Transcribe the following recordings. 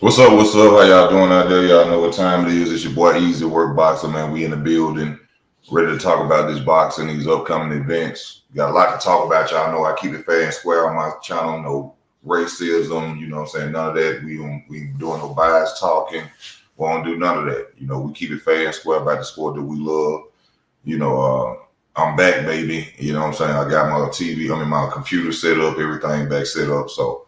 What's up? What's up? How y'all doing out there? Y'all know what time it is. It's your boy Easy Work Boxer, man. We in the building, ready to talk about this boxing, these upcoming events. Got a lot to talk about. Y'all know I keep it fair and square on my channel. No racism, you know what I'm saying? None of that. We doing no bias talking. We don't do none of that. We keep it fair and square about the sport that we love. You know, I'm back, baby. You know what I'm saying? I got my my computer set up, everything back set up. So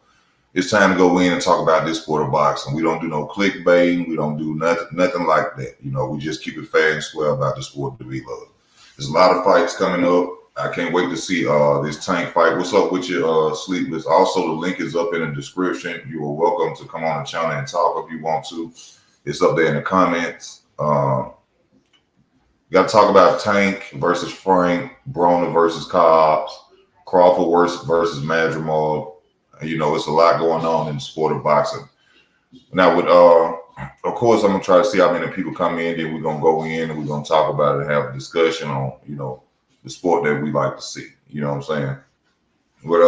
it's time to go in and talk about this sport of boxing. We don't do no clickbait. We don't do nothing like that. We just keep it fair and square about the sport that we love. There's a lot of fights coming up. I can't wait to see this Tank fight. What's up with your Sleepless? Also, the link is up in the description. You are welcome to come on the channel and talk if you want to. It's up there in the comments. Got to talk about Tank versus Frank, Broner versus Cobbs, Crawford versus Madrimov. It's a lot going on in the sport of boxing. Now, of course, I'm gonna try to see how many people come in. Then we're gonna go in and we're gonna talk about it and have a discussion on, the sport that we like to see. You know what I'm saying? But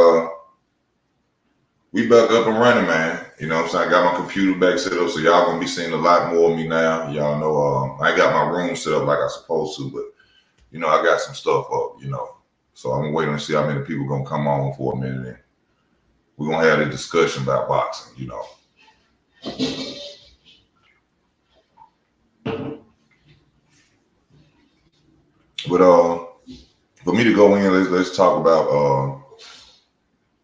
we back up and running, man. You know what I'm saying? I got my computer back set up, so y'all gonna be seeing a lot more of me now. Y'all know I got my room set up like I supposed to, but I got some stuff up. So I'm waiting to see how many people gonna come on for a minute. And we're gonna have a discussion about boxing. But for me to go in, let's talk about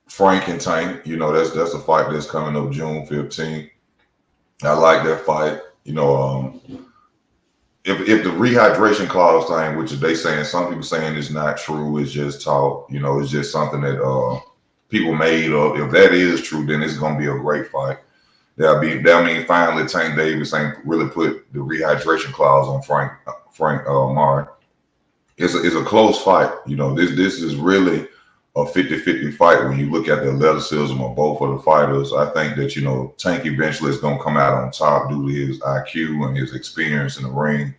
Frank and Tank. That's a fight that's coming up June 15th. I like that fight. If the rehydration clause thing, which they saying, some people saying is not true, it's just talk. It's just something that people made up. If that is true, then it's gonna be a great fight. That mean finally Tank Davis ain't really put the rehydration clause on Frank Martin. It's a close fight. This is really a 50-50 fight when you look at the athleticism of both of the fighters. I think that, Tank eventually is going to come out on top due to his IQ and his experience in the ring.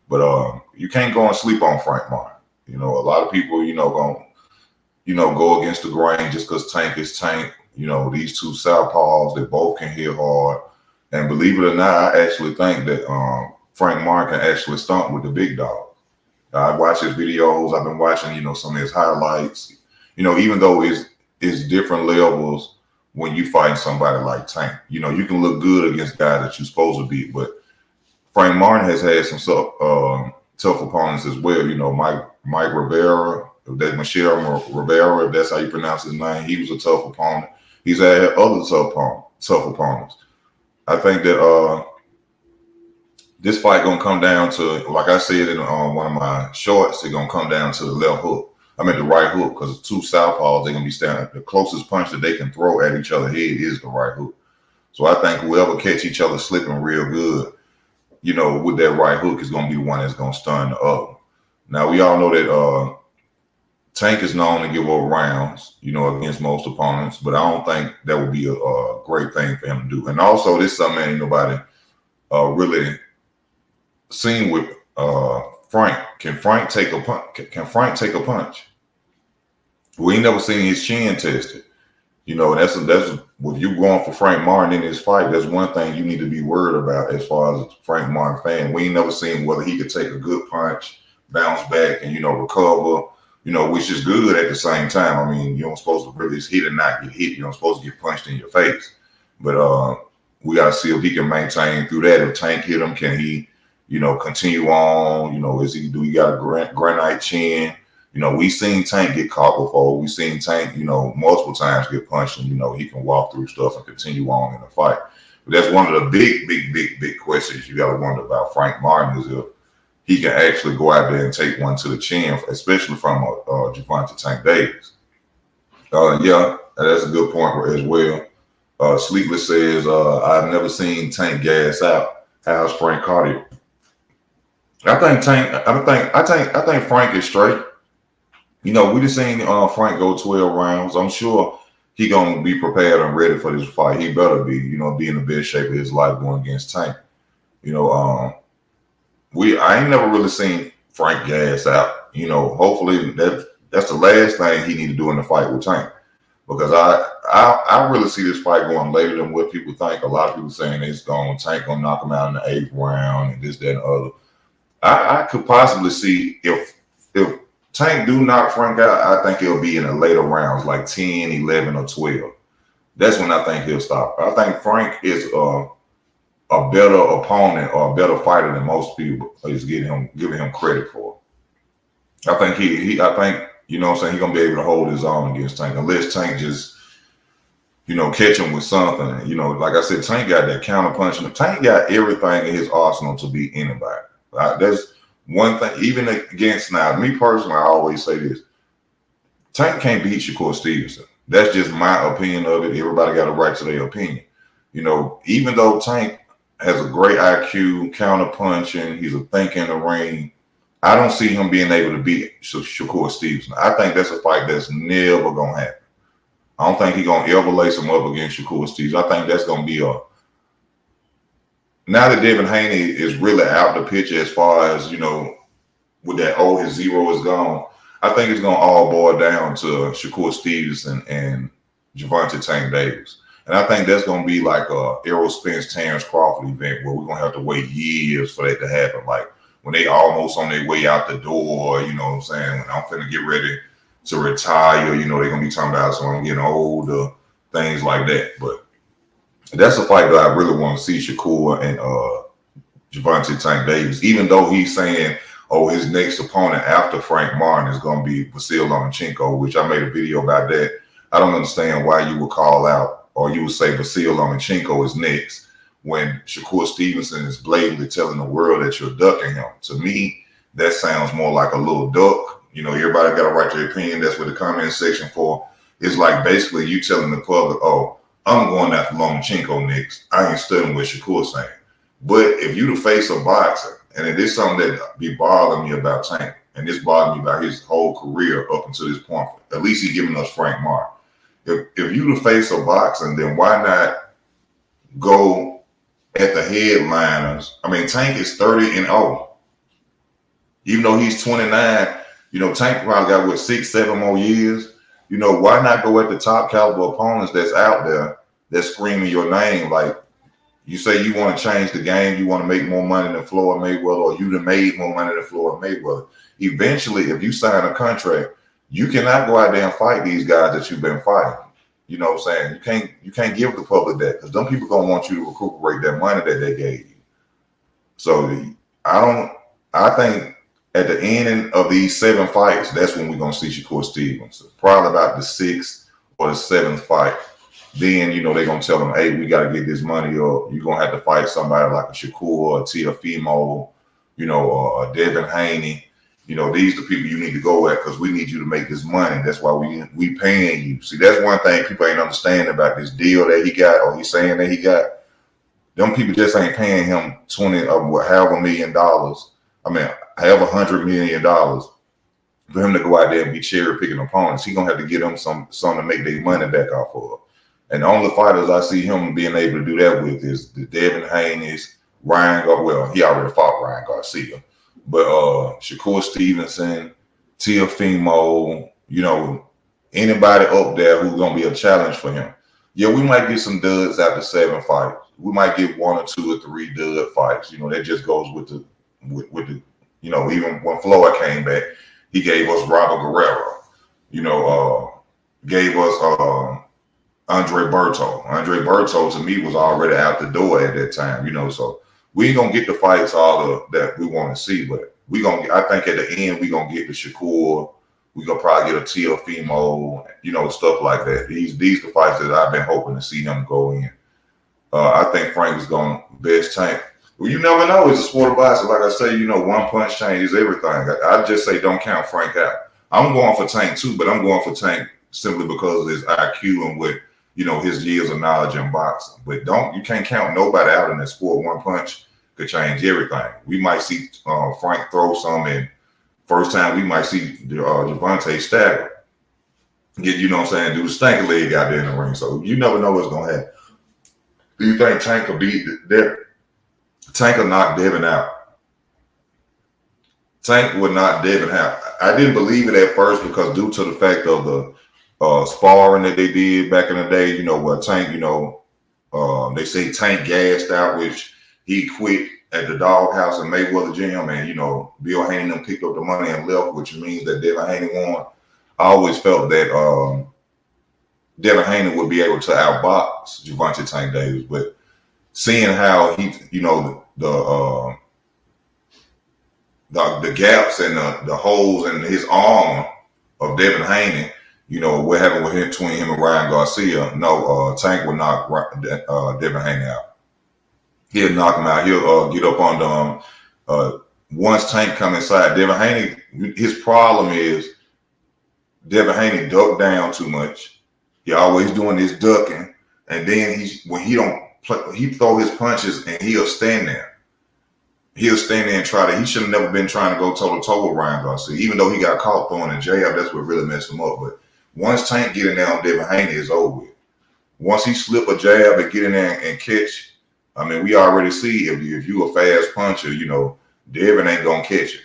But you can't go and sleep on Frank Martin. A lot of people, going go against the grain just because Tank is Tank. These two southpaws, they both can hit hard. And believe it or not, I actually think that Frank Martin can actually stomp with the big dog. I watch his videos. I've been watching, some of his highlights. Even though it's different levels when you fight somebody like Tank. You can look good against guys that you're supposed to beat, but Frank Martin has had some tough opponents as well. Mike Rivera, Michelle Rivera, if that's how you pronounce his name, he was a tough opponent. He's had other tough opponents. I think that this fight gonna come down to, like I said in one of my shorts, it's gonna come down to the left hook. I mean the right hook, because two southpaws, they're gonna be standing. The closest punch that they can throw at each other's head is the right hook. So I think whoever catch each other slipping real good, with that right hook is gonna be the one that's gonna stun the other. Now we all know that Tank is known to give up rounds, against most opponents, but I don't think that would be a great thing for him to do. And also, this is something ain't nobody really seen with Frank. Can Frank take a punch? Can Frank take a punch? We ain't never seen his chin tested. That's with you going for Frank Martin in this fight. That's one thing you need to be worried about as far as Frank Martin fan. We ain't never seen whether he could take a good punch, bounce back, and recover. Which is good at the same time. I mean, you don't supposed to really hit and not get hit. You're not supposed to get punched in your face. But we got to see if he can maintain through that. If Tank hit him, can he, continue on? Do he got a granite chin? We seen Tank get caught before. We seen Tank, multiple times get punched, and he can walk through stuff and continue on in the fight. But that's one of the big questions you got to wonder about Frank Martin is if he can actually go out there and take one to the chin, especially from Gervonta Tank Davis. Yeah, that's a good point as well. Sleepless says, I've never seen Tank gas out. How's Frank cardio? I think Frank is straight. We just seen Frank go 12 rounds. I'm sure he gonna be prepared and ready for this fight. He better be, be in the best shape of his life going against Tank. I ain't never really seen Frank gas out. Hopefully that's the last thing he need to do in the fight with Tank. because I really see this fight going later than what people think. A lot of people saying it's going Tank gonna knock him out in the 8th round and this, that, and the other. I could possibly see if Tank do knock Frank out, I think it'll be in the later rounds, like 10, 11, or 12. That's when I think he'll stop. I think Frank is a better opponent or a better fighter than most people is giving him credit for. I think I think, you know what I'm saying, he's gonna be able to hold his own against Tank, unless Tank just, you know, catch him with something. You know, like I said, Tank got that counter punching. Tank got everything in his arsenal to beat anybody. That's one thing, even against, now, me personally, I always say this: Tank can't beat Shakur Stevenson. That's just my opinion of it. Everybody got a right to their opinion. You know, even though Tank has a great IQ, counter punching, he's a think in the ring, I don't see him being able to beat Shakur Stevenson. I think that's a fight that's never gonna happen. I don't think he's gonna ever lace him up against Shakur Stevenson. I think that's gonna be now that Devin Haney is really out the picture as far as, you know, with that his zero is gone, I think it's going to all boil down to Shakur Stevenson and Gervonta Tank Davis. And I think that's going to be like a Errol Spence, Terrence Crawford event where we're going to have to wait years for that to happen. Like when they almost on their way out the door, you know what I'm saying, when I'm finna get ready to retire, you know, they're going to be talking about, so I'm getting older, things like that. But that's a fight that I really want to see, Shakur and Gervonta Tank Davis, even though he's saying, oh, his next opponent after Frank Martin is going to be Vasil Lomachenko, which I made a video about that. I don't understand why you would call out or you would say Vasil Lomachenko is next when Shakur Stevenson is blatantly telling the world that you're ducking him. To me, that sounds more like a little duck. You know, everybody got a right to their opinion. That's what the comment section for. It's like basically you telling the public, oh, I'm going after Lomachenko next. I ain't studying what Shakur's saying. But if you the face of boxing, and it is something that be bothering me about Tank, and this bothered me about his whole career up until this point. At least he's giving us Frank Martin. If you the face of boxing, then why not go at the headliners? I mean, Tank is 30-0. Even though he's 29, you know, Tank probably got, what, 6, 7 more years? You know, why not go at the top caliber opponents that's out there that's screaming your name? Like, you say you want to change the game, you want to make more money than Floyd Mayweather, or you done made more money than Floyd Mayweather. Eventually, if you sign a contract, you cannot go out there and fight these guys that you've been fighting. You know what I'm saying? You can't give the public that, because them people gonna want you to recuperate that money that they gave you. So I think at the end of these 7 fights, that's when we're gonna see Shakur Stevenson. Probably about the 6th or the 7th fight. Then, you know, they're going to tell them, hey, we got to get this money, or you're going to have to fight somebody like a Shakur or a Teofimo, you know, or a Devin Haney. You know, these are the people you need to go at because we need you to make this money. That's why we paying you. See, that's one thing people ain't understanding about this deal that he got, or he's saying that he got. Them people just ain't paying him however $1 million. I mean, however $100 million for him to go out there and be cherry picking opponents. He's going to have to get them some to make their money back off of. And the only fighters I see him being able to do that with is the Devin Haney's, Ryan Garcia. Well, he already fought Ryan Garcia. But Shakur Stevenson, Teofimo, you know, anybody up there who's going to be a challenge for him. Yeah, we might get some duds after 7 fights. We might get 1 or 2 or 3 dud fights. You know, that just goes with the, you know, even when Floyd came back, he gave us Robert Guerrero. You know, gave us Andre Berto. Andre Berto to me was already out the door at that time, you know. So we ain't gonna get the fights that we want to see, but I think at the end we gonna get the Shakur. We gonna probably get a Teofimo, you know, stuff like that. These the fights that I've been hoping to see him go in. I think Frank is gonna best Tank. Well, you never know. It's a sport of boxing. Like I say, you know, one punch changes everything. I just say don't count Frank out. I'm going for Tank too, but I'm going for Tank simply because of his IQ and what, you know, his years of knowledge in boxing. But you can't count nobody out in that sport. One punch could change everything. We might see Frank throw some, and first time we might see Gervonta stagger. You know what I'm saying? Do the stanky leg out there in the ring. So you never know what's going to happen. Do you think Tank could beat Devin? Tank will knock Devin out. Tank would knock Devin out. I didn't believe it at first because due to the fact of sparring that they did back in the day, where Tank, they say Tank gassed out, which he quit at the doghouse in Mayweather gym, and Bill Haney them picked up the money and left, which means that Devin Haney won. I always felt that Devin Haney would be able to outbox Gervonta Tank Davis, but seeing how he, the gaps and the holes in his armor of Devin Haney, what happened between him and Ryan Garcia, no, Tank would knock Devin Haney out. He'll knock him out. He'll get up on them. Once Tank come inside, Devin Haney, his problem is Devin Haney ducked down too much. He always doing this ducking, and then he throw his punches and he'll stand there. He'll stand there and try to. He should have never been trying to go toe to toe with Ryan Garcia, even though he got caught throwing a jab. That's what really messed him up. But once Tank get in there on Devin Haney, it's over with. Once he slip a jab and get in there and catch, I mean, we already see if you a fast puncher, Devin ain't gonna catch it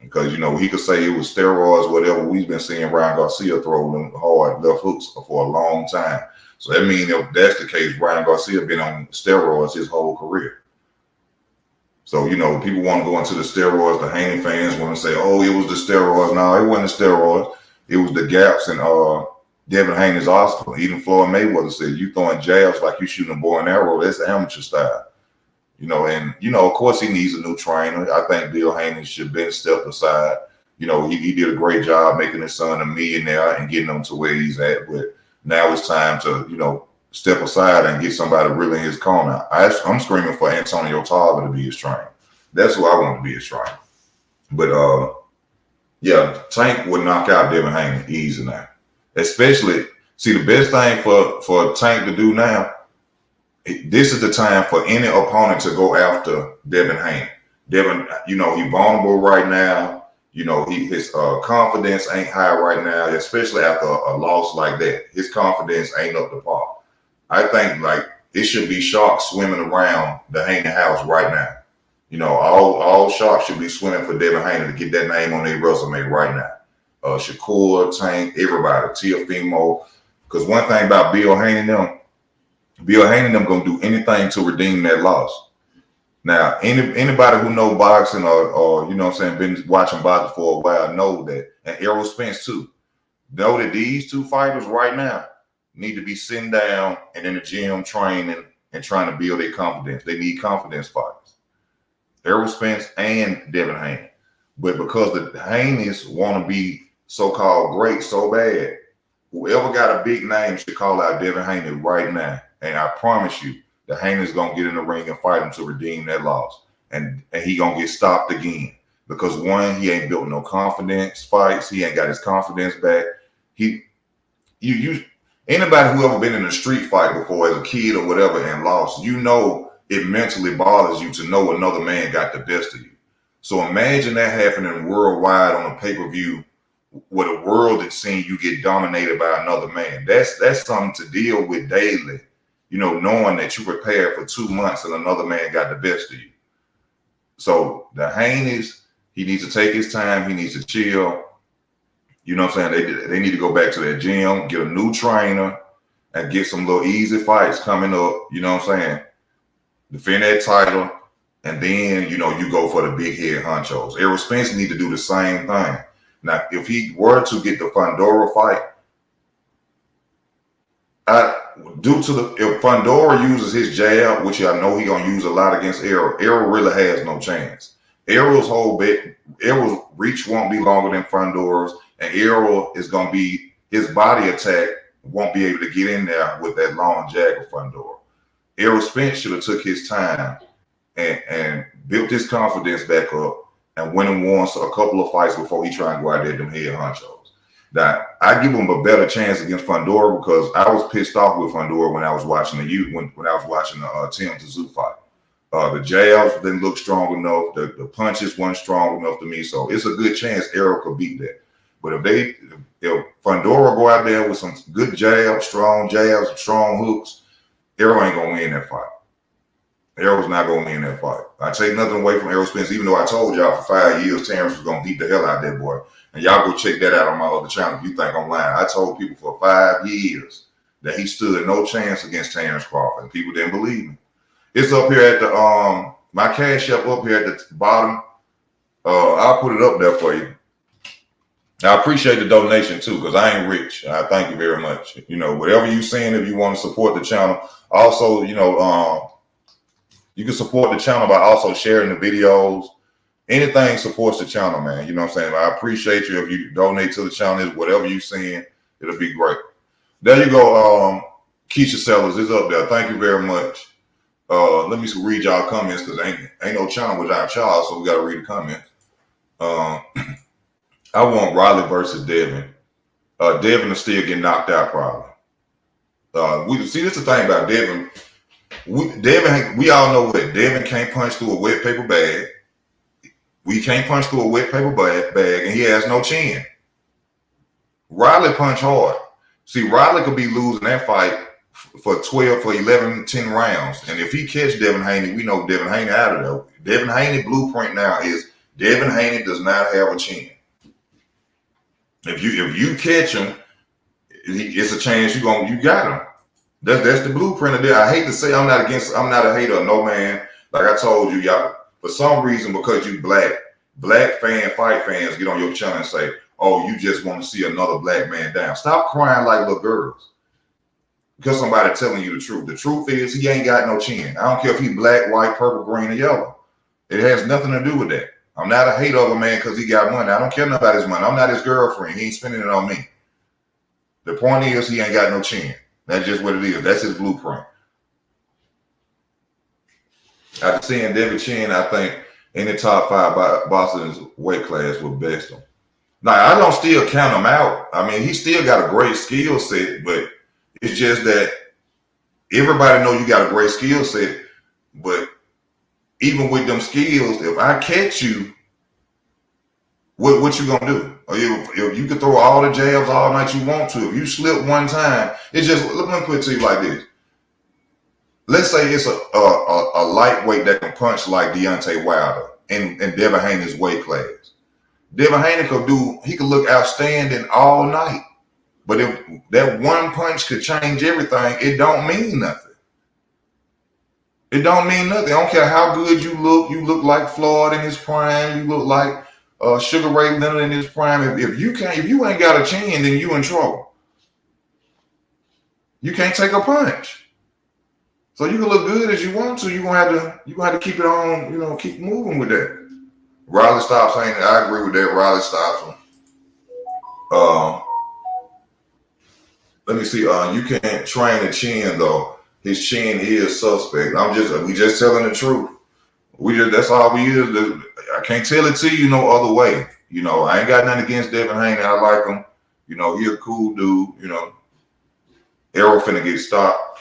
because he could say it was steroids, whatever. We've been seeing Ryan Garcia throw them hard left hooks for a long time. So that means if that's the case, Ryan Garcia been on steroids his whole career. So, people want to go into the steroids. The Haney fans want to say, oh, it was the steroids. No, it wasn't the steroids. It was the gaps in Devin Haney's arsenal. Even Floyd Mayweather said, you throwing jabs like you shooting a bow and arrow. That's amateur style. Of course he needs a new trainer. I think Bill Haney should have been stepped aside. He did a great job making his son a millionaire and getting him to where he's at. But now it's time to, step aside and get somebody really in his corner. I'm screaming for Antonio Tarver to be his trainer. That's who I want to be his trainer. But Tank would knock out Devin Haney easy now. Especially, see, the best thing for Tank to do now, this is the time for any opponent to go after Devin Haney. Devin, he vulnerable right now. His confidence ain't high right now, especially after a loss like that. His confidence ain't up to par. I think it should be sharks swimming around the Haney house right now. All sharks should be swimming for Devin Haney to get that name on their resume right now. Shakur, Tank, everybody, Teofimo. Because one thing about Bill Haney them gonna do anything to redeem that loss. Now, anybody who know boxing or been watching boxing for a while know that, and Errol Spence too, know that these two fighters right now need to be sitting down and in the gym training and trying to build their confidence. They need confidence fighters. Errol Spence and Devin Haney. But because the Haneys want to be so-called great so bad, whoever got a big name should call out Devin Haney right now. And I promise you, the Haney's going to get in the ring and fight him to redeem that loss. And he going to get stopped again. Because one, he ain't built no confidence fights. He ain't got his confidence back. Anybody who ever been in a street fight before as a kid or whatever and lost, it mentally bothers you to know another man got the best of you. So imagine that happening worldwide on a pay-per-view where the world is seeing you get dominated by another man. That's something to deal with daily, knowing that you prepared for 2 months and another man got the best of you. So the Haneys, he needs to take his time. He needs to chill. You know what I'm saying? They need to go back to their gym, get a new trainer, and get some little easy fights coming up. You know what I'm saying? Defend that title, and then, you go for the big head honchos. Errol Spence need to do the same thing. Now, if he were to get the Fedor fight, if Fedor uses his jab, which I know he's going to use a lot against Errol, Errol really has no chance. Errol's reach won't be longer than Fedor's, and Errol is going to be, his body attack won't be able to get in there with that long jab of Fedor. Errol Spence should have took his time and built his confidence back up and went and won a couple of fights before he tried to go out there them head honchos. Now, I give him a better chance against Fedor because I was pissed off with Fedor when I was watching the Tim Tszyu fight. The jabs didn't look strong enough. The punches weren't strong enough to me. So it's a good chance Errol could beat that. But if Fedor go out there with some good jabs, strong hooks, Errol ain't gonna win that fight. Errol's not gonna win that fight. I take nothing away from Errol Spence, even though I told y'all for 5 years Terrence was gonna beat the hell out of that boy. And y'all go check that out on my other channel if you think I'm lying. I told people for 5 years that he stood no chance against Terrence Crawford, and people didn't believe me. It's up here at the my cash up here at the bottom. I'll put it up there for you. I appreciate the donation too, because I ain't rich. I thank you very much. You know, whatever you saying, if you want to support the channel, also, you know, you can support the channel by also sharing the videos. Anything supports the channel, man. You know what I'm saying? I appreciate you if you donate to the channel. Whatever you saying, it'll be great. There you go. Keisha Sellers is up there. Thank you very much. Let me read y'all comments because ain't no channel without y'all, so we got to read the comments. I want Riley versus Devin. Devin will still get knocked out probably. We see this is the thing about Devin. We all know what Devin can't punch through a wet paper bag. We can't punch through a wet paper bag, and he has no chin. Riley punch hard. See, Riley could be losing that fight for 11, 10 rounds. And if he catch Devin Haney, we know Devin Haney out of there. Devin Haney blueprint now is Devin Haney does not have a chin. If you catch him, it's a chance you got him. That's the blueprint of that. I hate to say I'm not a hater of no man. Like I told you, y'all, for some reason, because you fight fans get on your channel and say, oh, you just want to see another black man down. Stop crying like little girls. Because somebody telling you the truth. The truth is he ain't got no chin. I don't care if he's black, white, purple, green, or yellow. It has nothing to do with that. I'm not a hater of a man because he got money. I don't care about his money. I'm not his girlfriend. He ain't spending it on me. The point is he ain't got no chin. That's just what it is. That's his blueprint. After seeing Devin Chin, I think in the top 5 boxers weight class would best him. Now, I don't still count him out. I mean, he still got a great skill set, but it's just that everybody know you got a great skill set, but even with them skills, if I catch you, what you gonna do? If you can throw all the jabs all night you want to, if you slip one time, it's just, let me put it to you like this. Let's say it's a lightweight that can punch like Deontay Wilder in Devin Haney's weight class. Devin Haney could look outstanding all night. But if that one punch could change everything, it don't mean nothing. It don't mean nothing. I don't care how good you look. You look like Floyd in his prime. You look like Sugar Ray Leonard in his prime. If you ain't got a chin, then you in trouble. You can't take a punch. So you can look good as you want to. You gonna have to keep it on. Keep moving with that. Riley stops Haney. I agree with that. Riley stops him. Let me see. You can't train a chin though. His chin is suspect. We just telling the truth. That's all we is. I can't tell it to you no other way. I ain't got nothing against Devin Haney. I like him. He a cool dude. Errol finna get stopped.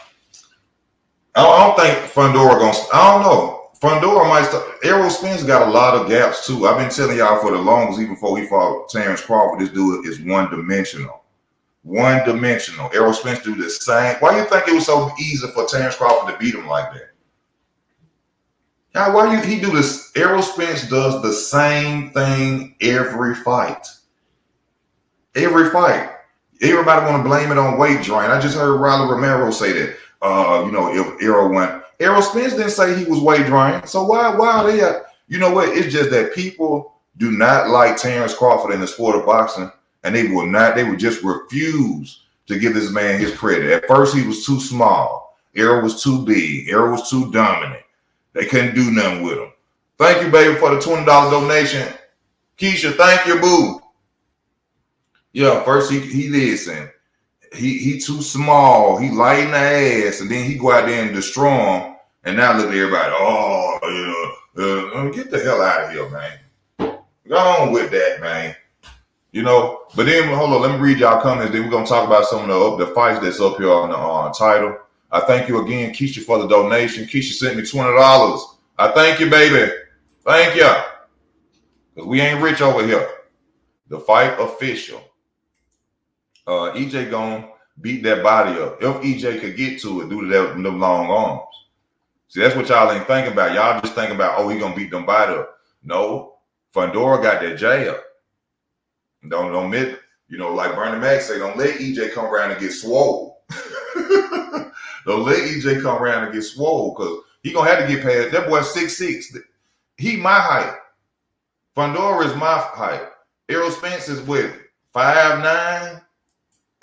I don't think Fedor gonna. I don't know. Fedor might stop. Errol Spence got a lot of gaps too. I've been telling y'all for the longest, even before he fought Terrence Crawford, this dude is one-dimensional. One-dimensional. Errol Spence do the same. Why you think it was so easy for Terrence Crawford to beat him like that? Now, he do this? Errol Spence does the same thing every fight. Every fight. Everybody want to blame it on weight drain. I just heard Riley Romero say that. If Errol went, Errol Spence didn't say he was weight drained. So why are they? It's just that people do not like Terrence Crawford in the sport of boxing, and they would just refuse to give this man his credit. At first, he was too small. Errol was too big. Errol was too dominant. They couldn't do nothing with him. Thank you, baby, for the $20 donation. Keisha, thank you, boo. Yeah, first he listened. He too small. He light in the ass, and then he go out there and destroy him. And now look at everybody. Get the hell out of here, man. Go on with that, man. But then hold on. Let me read y'all comments. Then we're gonna talk about some of the fights that's up here on the title. I thank you again, Keisha, for the donation. Keisha sent me $20. I thank you, baby. Thank you. Because we ain't rich over here. The fight official. EJ gonna beat that body up. If EJ could get to it due to them long arms. See, that's what y'all ain't thinking about. Y'all just thinking about, he gonna beat them body up. No, Fedor got that jab. Don't admit, like Bernie Mac say, don't let EJ come around and get swole. Don't let EJ come around and get swole, because he gonna have to get past that boy 6'6". He my height. Fedor is my height. Errol Spence is with 5'9".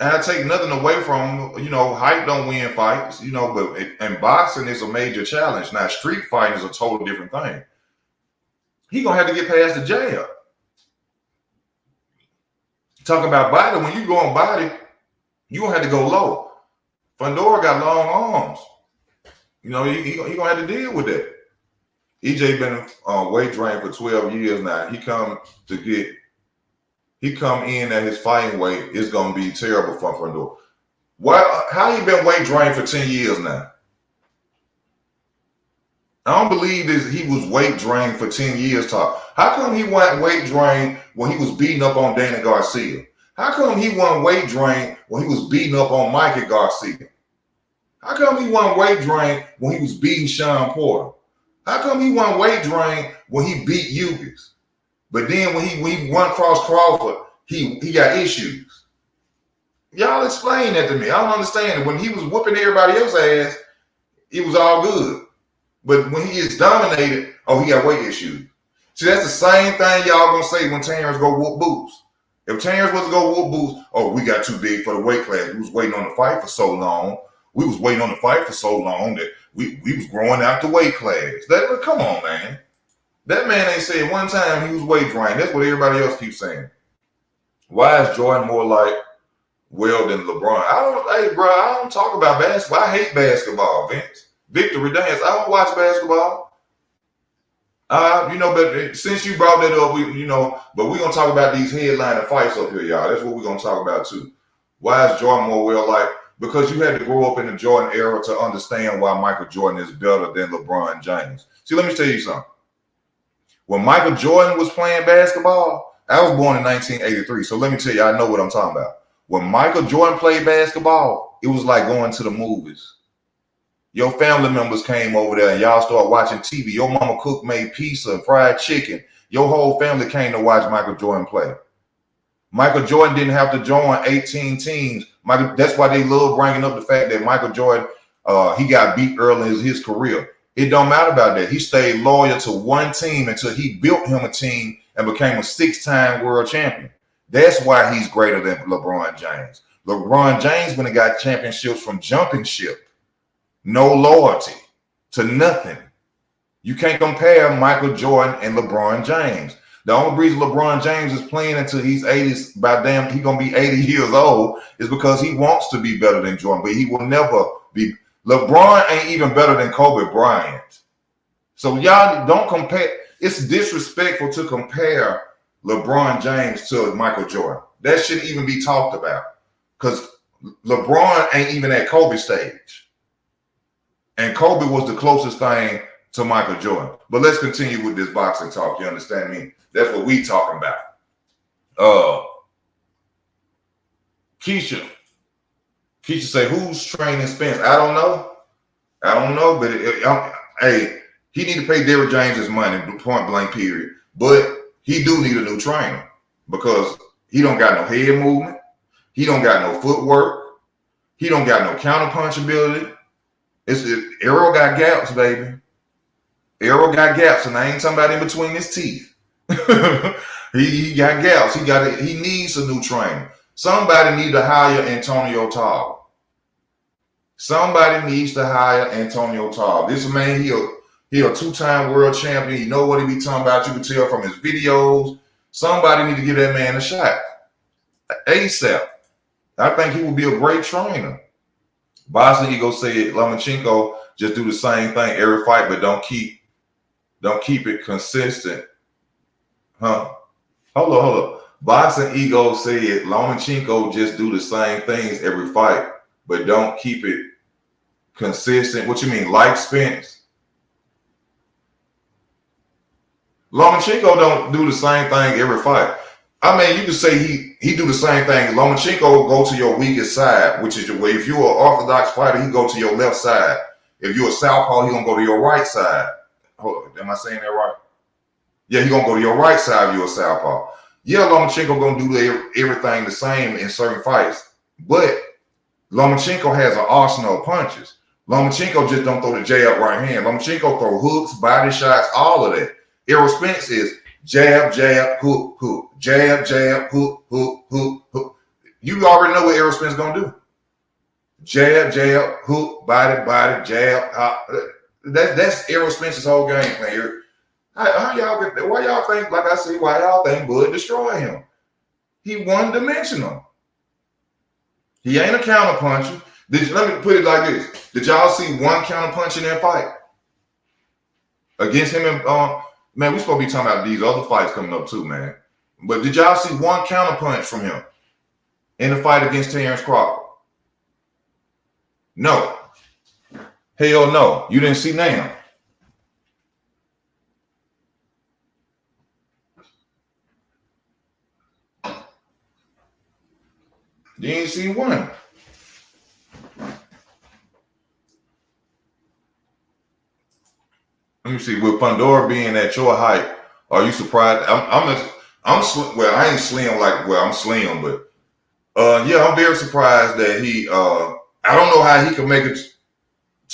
And I take nothing away from him. Height don't win fights, but and boxing is a major challenge. Now, street fighting is a total different thing. He gonna have to get past the jab. Talk about body. When you go on body, you gonna have to go low. Fedor got long arms. He gonna have to deal with that. EJ been weight training for 12 years now. He come in at his fighting weight, it's gonna be terrible for Fedor. How he been weight drained for 10 years now? I don't believe this. He was weight drained for 10 years. How come he wasn't weight drained when he was beating up on Dana Garcia? How come he wasn't weight drained when he was beating up on Mikey Garcia? How come he wasn't weight drained when he was beating Sean Porter? How come he wasn't weight drained when he beat Yugas? But then when he won across Crawford, he got issues. Y'all explain that to me. I don't understand it. When he was whooping everybody else's ass, it was all good. But when he gets dominated, he got weight issues. See, that's the same thing y'all gonna say when Terrence go whoop Boots. If Terrence was to go whoop Boots, we got too big for the weight class. We was waiting on the fight for so long. That we was growing out the weight class. Come on, man. That man ain't said one time he was weight drained. That's what everybody else keeps saying. Why is Jordan more like than LeBron? I don't talk about basketball. I hate basketball, Vince. Victory dance. I don't watch basketball. But since you brought that up, but we're gonna talk about these headliner fights up here, y'all. That's what we're gonna talk about too. Why is Jordan more like? Because you had to grow up in the Jordan era to understand why Michael Jordan is better than LeBron James. See, let me tell you something. When Michael Jordan was playing basketball, I was born in 1983, so let me tell you, I know what I'm talking about. When Michael Jordan played basketball, it was like going to the movies. Your family members came over there and y'all started watching TV. Your mama cooked, made pizza and fried chicken. Your whole family came to watch Michael Jordan play. Michael Jordan didn't have to join 18 teams. That's why they love bringing up the fact that Michael Jordan, he got beat early in his career. It don't matter about that. He stayed loyal to one team until he built him a team and became a 6-time world champion. That's why he's greater than LeBron James. LeBron James when he got championships from jumping ship. No loyalty to nothing. You can't compare Michael Jordan and LeBron James. The only reason LeBron James is playing until he's 80, by damn, he's going to be 80 years old, is because he wants to be better than Jordan, but he will never be. LeBron ain't even better than Kobe Bryant. So y'all don't compare. It's disrespectful to compare LeBron James to Michael Jordan. That shouldn't even be talked about because LeBron ain't even at Kobe's stage. And Kobe was the closest thing to Michael Jordan. But let's continue with this boxing talk. You understand me? That's what we talking about. Keisha say, who's training Spence? I don't know. But hey, he need to pay Derrick James his money, point blank period. But he do need a new trainer because he don't got no head movement. He don't got no footwork. He don't got no counter punch ability. Errol got gaps, baby. Errol got gaps, and I ain't talking about in between his teeth. he got gaps. He needs a new trainer. Somebody need to hire Antonio Tarver. Somebody needs to hire Antonio Tarver. This man, he a 2-time world champion. You know what he be talking about. You can tell from his videos. Somebody need to give that man a shot. ASAP. I think he would be a great trainer. Boston Eagle said Lomachenko just do the same thing every fight, but don't keep it consistent. Huh? Hold on. Boxing Ego said Lomachenko just do the same things every fight, but don't keep it consistent. What you mean, like Spence? Lomachenko don't do the same thing every fight. I mean, you can say he do the same thing. Lomachenko go to your weakest side, which is your way. If you're an orthodox fighter, he go to your left side. If you're a southpaw, he gonna go to your right side. Hold on, am I saying that right? Yeah, he gonna go to your right side if you're a southpaw. Yeah, Lomachenko gonna do everything the same in certain fights, but Lomachenko has an arsenal of punches. Lomachenko just don't throw the jab right hand. Lomachenko throw hooks, body shots, all of that. Errol Spence is jab, jab, hook, hook, jab, jab, hook, hook, hook, hook. You already know what Errol Spence gonna do. Jab, jab, hook, body, body, jab. That's Errol Spence's whole game plan. How y'all get? Why y'all think? Like I said, why y'all think Bud destroy him? He one-dimensional. He ain't a counter puncher. Let me put it like this: did y'all see one counter punch in that fight against him? And man, we supposed to be talking about these other fights coming up too, man. But did y'all see one counter punch from him in the fight against Terrence Crawford? No. Hell no. You didn't see none. You ain't see one. Let me see. With Fedor being at your height, are you surprised? Well, I ain't slim like I'm slim, but yeah, I'm very surprised that he. I don't know how he can make it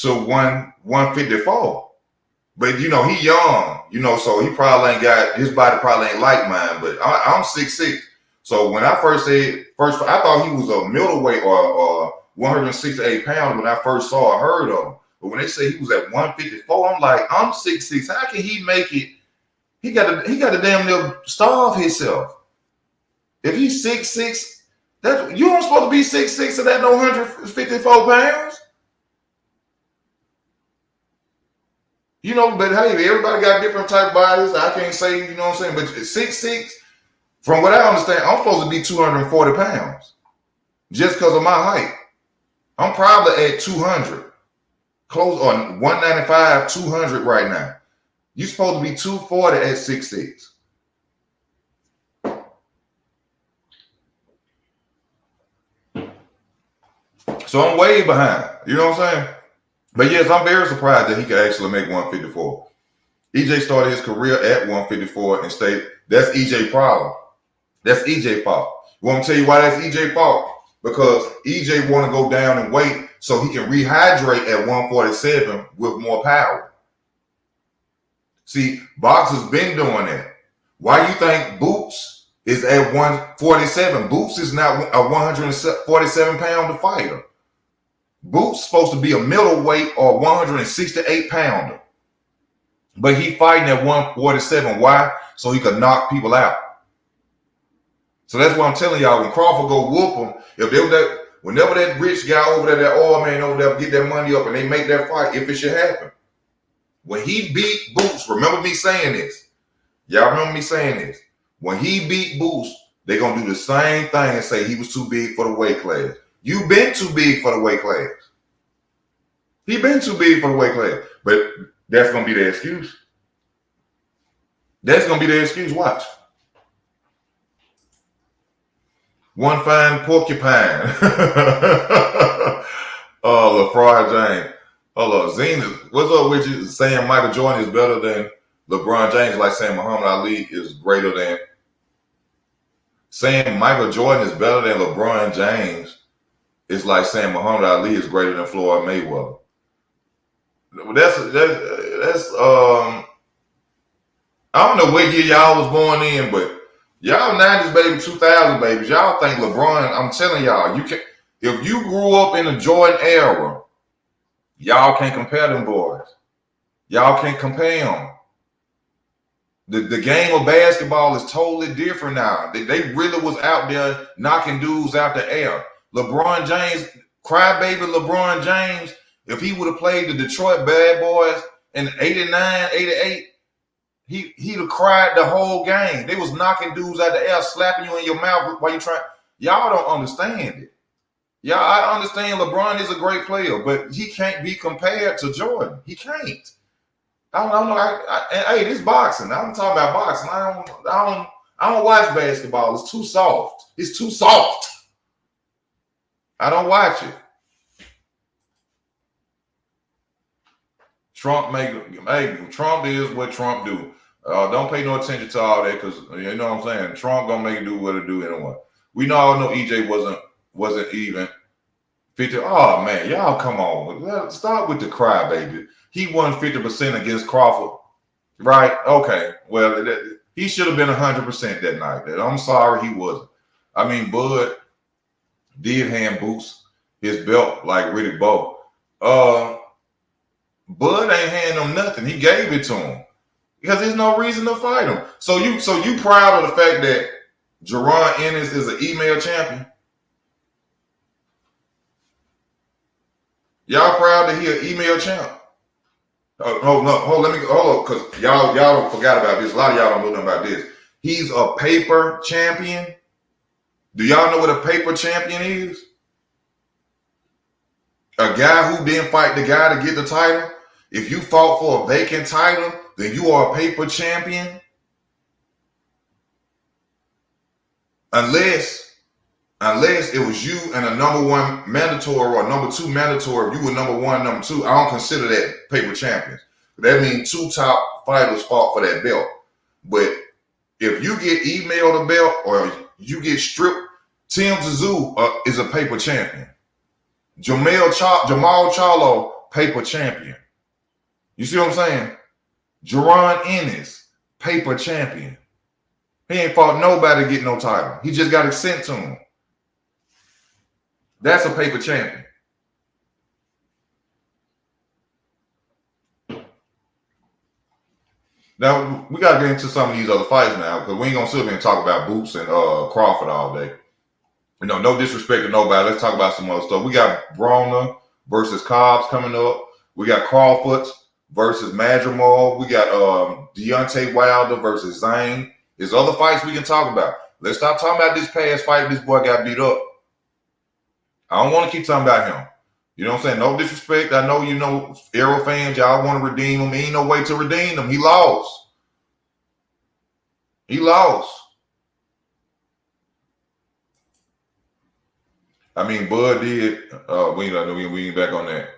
to 154, but you know he young, you know, so he probably ain't got his body probably ain't like mine. But I'm 6'6", so when I I thought he was a middleweight or 168 pounds when I first heard of him. But when they say he was at 154, I'm like, I'm 6'6". How can he make it? He got to damn near starve himself. If he's 6'6", that you don't supposed to be 6'6" and that no 154 pounds. You know, but hey, everybody got different type bodies. I can't say, you know what I'm saying, but 6'6", from what I understand, I'm supposed to be 240 pounds just because of my height. I'm probably at 200. Close on 195, 200 right now. You're supposed to be 240 at 6'6". So I'm way behind. You know what I'm saying? But yes, I'm very surprised that he could actually make 154. EJ started his career at 154 and stayed. That's EJ problem. That's EJ fault. You want me to tell you why that's EJ fault? Because EJ want to go down and weight so he can rehydrate at 147 with more power. See, boxers been doing that. Why you think Boots is at 147? Boots is not a 147-pounder fighter. Boots supposed to be a middleweight or 168-pounder. But he fighting at 147. Why? So he could knock people out. So that's why I'm telling y'all, when Crawford go whoop him, whenever that rich guy over there, that oil man over there, get that money up and they make that fight, if it should happen. When he beat Boots, remember me saying this. Y'all remember me saying this. When he beat Boots, they're going to do the same thing and say he was too big for the weight class. You've been too big for the weight class. He been too big for the weight class. But that's going to be the excuse. That's going to be the excuse. Watch. One fine porcupine. LaFried James. Hello, Zenith. What's up with you? Saying Michael Jordan is better than LeBron James, like saying Muhammad Ali is greater than. Saying Michael Jordan is better than LeBron James is like saying Muhammad Ali is greater than Floyd Mayweather. That's I don't know what year y'all was born in, but y'all 90s baby, 2000 babies. Y'all think LeBron, I'm telling y'all, if you grew up in the Jordan era, y'all can't compare them boys. Y'all can't compare them. The game of basketball is totally different now. They really was out there knocking dudes out the air. LeBron James, crybaby LeBron James, if he would have played the Detroit Bad Boys in 89, 88, he'd have cried the whole game. They was knocking dudes out the air, slapping you in your mouth while you trying. Y'all don't understand it. Yeah, I understand LeBron is a great player, but he can't be compared to Jordan. He can't. I don't know. Hey, this boxing. I'm talking about boxing. I don't watch basketball. It's too soft. It's too soft. I don't watch it. Trump is what Trump do. Don't pay no attention to all that because you know what I'm saying. Trump gonna make it do what it do anyway. We all know EJ wasn't even 50. Oh man, y'all come on. Stop with the cry, baby. He won 50% against Crawford, right? Okay. Well, he should have been 100% that night. I'm sorry he wasn't. I mean, Bud did hand Boots his belt like Riddick Bowe. Bud ain't handing him nothing. He gave it to him because there's no reason to fight him. So you proud of the fact that Jerron Ennis is an email champion? Y'all proud that he an email champ? Oh no, hold on, because y'all don't forgot about this. A lot of y'all don't know nothing about this. He's a paper champion. Do y'all know what a paper champion is? A guy who didn't fight the guy to get the title. If you fought for a vacant title, then you are a paper champion. Unless it was you and a number one mandatory or number two mandatory. If you were number one, number two, I don't consider that paper champions. That means two top fighters fought for that belt. But if you get emailed a belt or you get stripped, Tim Tszyu is a paper champion. Jamal Charlo, paper champion. You see what I'm saying? Jerron Ennis, paper champion. He ain't fought nobody to get no title. He just got it sent to him. That's a paper champion. Now, we got to get into some of these other fights now because we ain't going to sit here and talk about Boots and Crawford all day. You know, no disrespect to nobody. Let's talk about some other stuff. We got Broner versus Cobbs coming up. We got Crawford versus Madrimov. We got Deontay Wilder versus Zhang. There's other fights we can talk about. Let's stop talking about this past fight. This boy got beat up. I don't want to keep talking about him. You know what I'm saying? No disrespect. I know you know Errol fans, y'all want to redeem him. Ain't no way to redeem him. He lost. He lost. I mean, Bud did. We ain't back on that.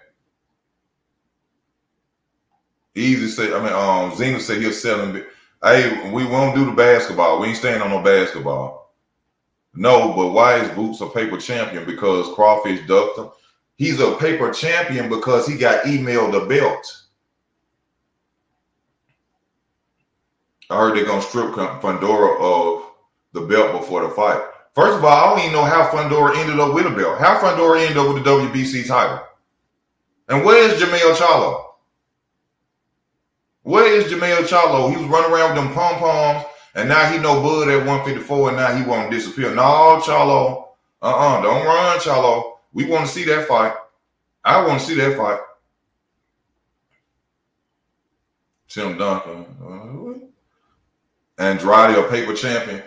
Easy say. I mean, Zena said he'll sell him. Hey, we won't do the basketball. We ain't staying on no basketball. No, but why is Boots a paper champion? Because Crawfish ducked him. He's a paper champion because he got emailed a belt. I heard they're going to strip Fedor of the belt before the fight. First of all, I don't even know how Fedor ended up with a belt. How Fedor ended up with the WBC title? And where's Jermell Charlo? Where is Jermell Charlo? He was running around with them pom-poms, and now he no Bud at 154, and now he won't disappear. No, Charlo. Don't run, Charlo. We want to see that fight. I want to see that fight. Tim Duncan. Andrade, a paper champion.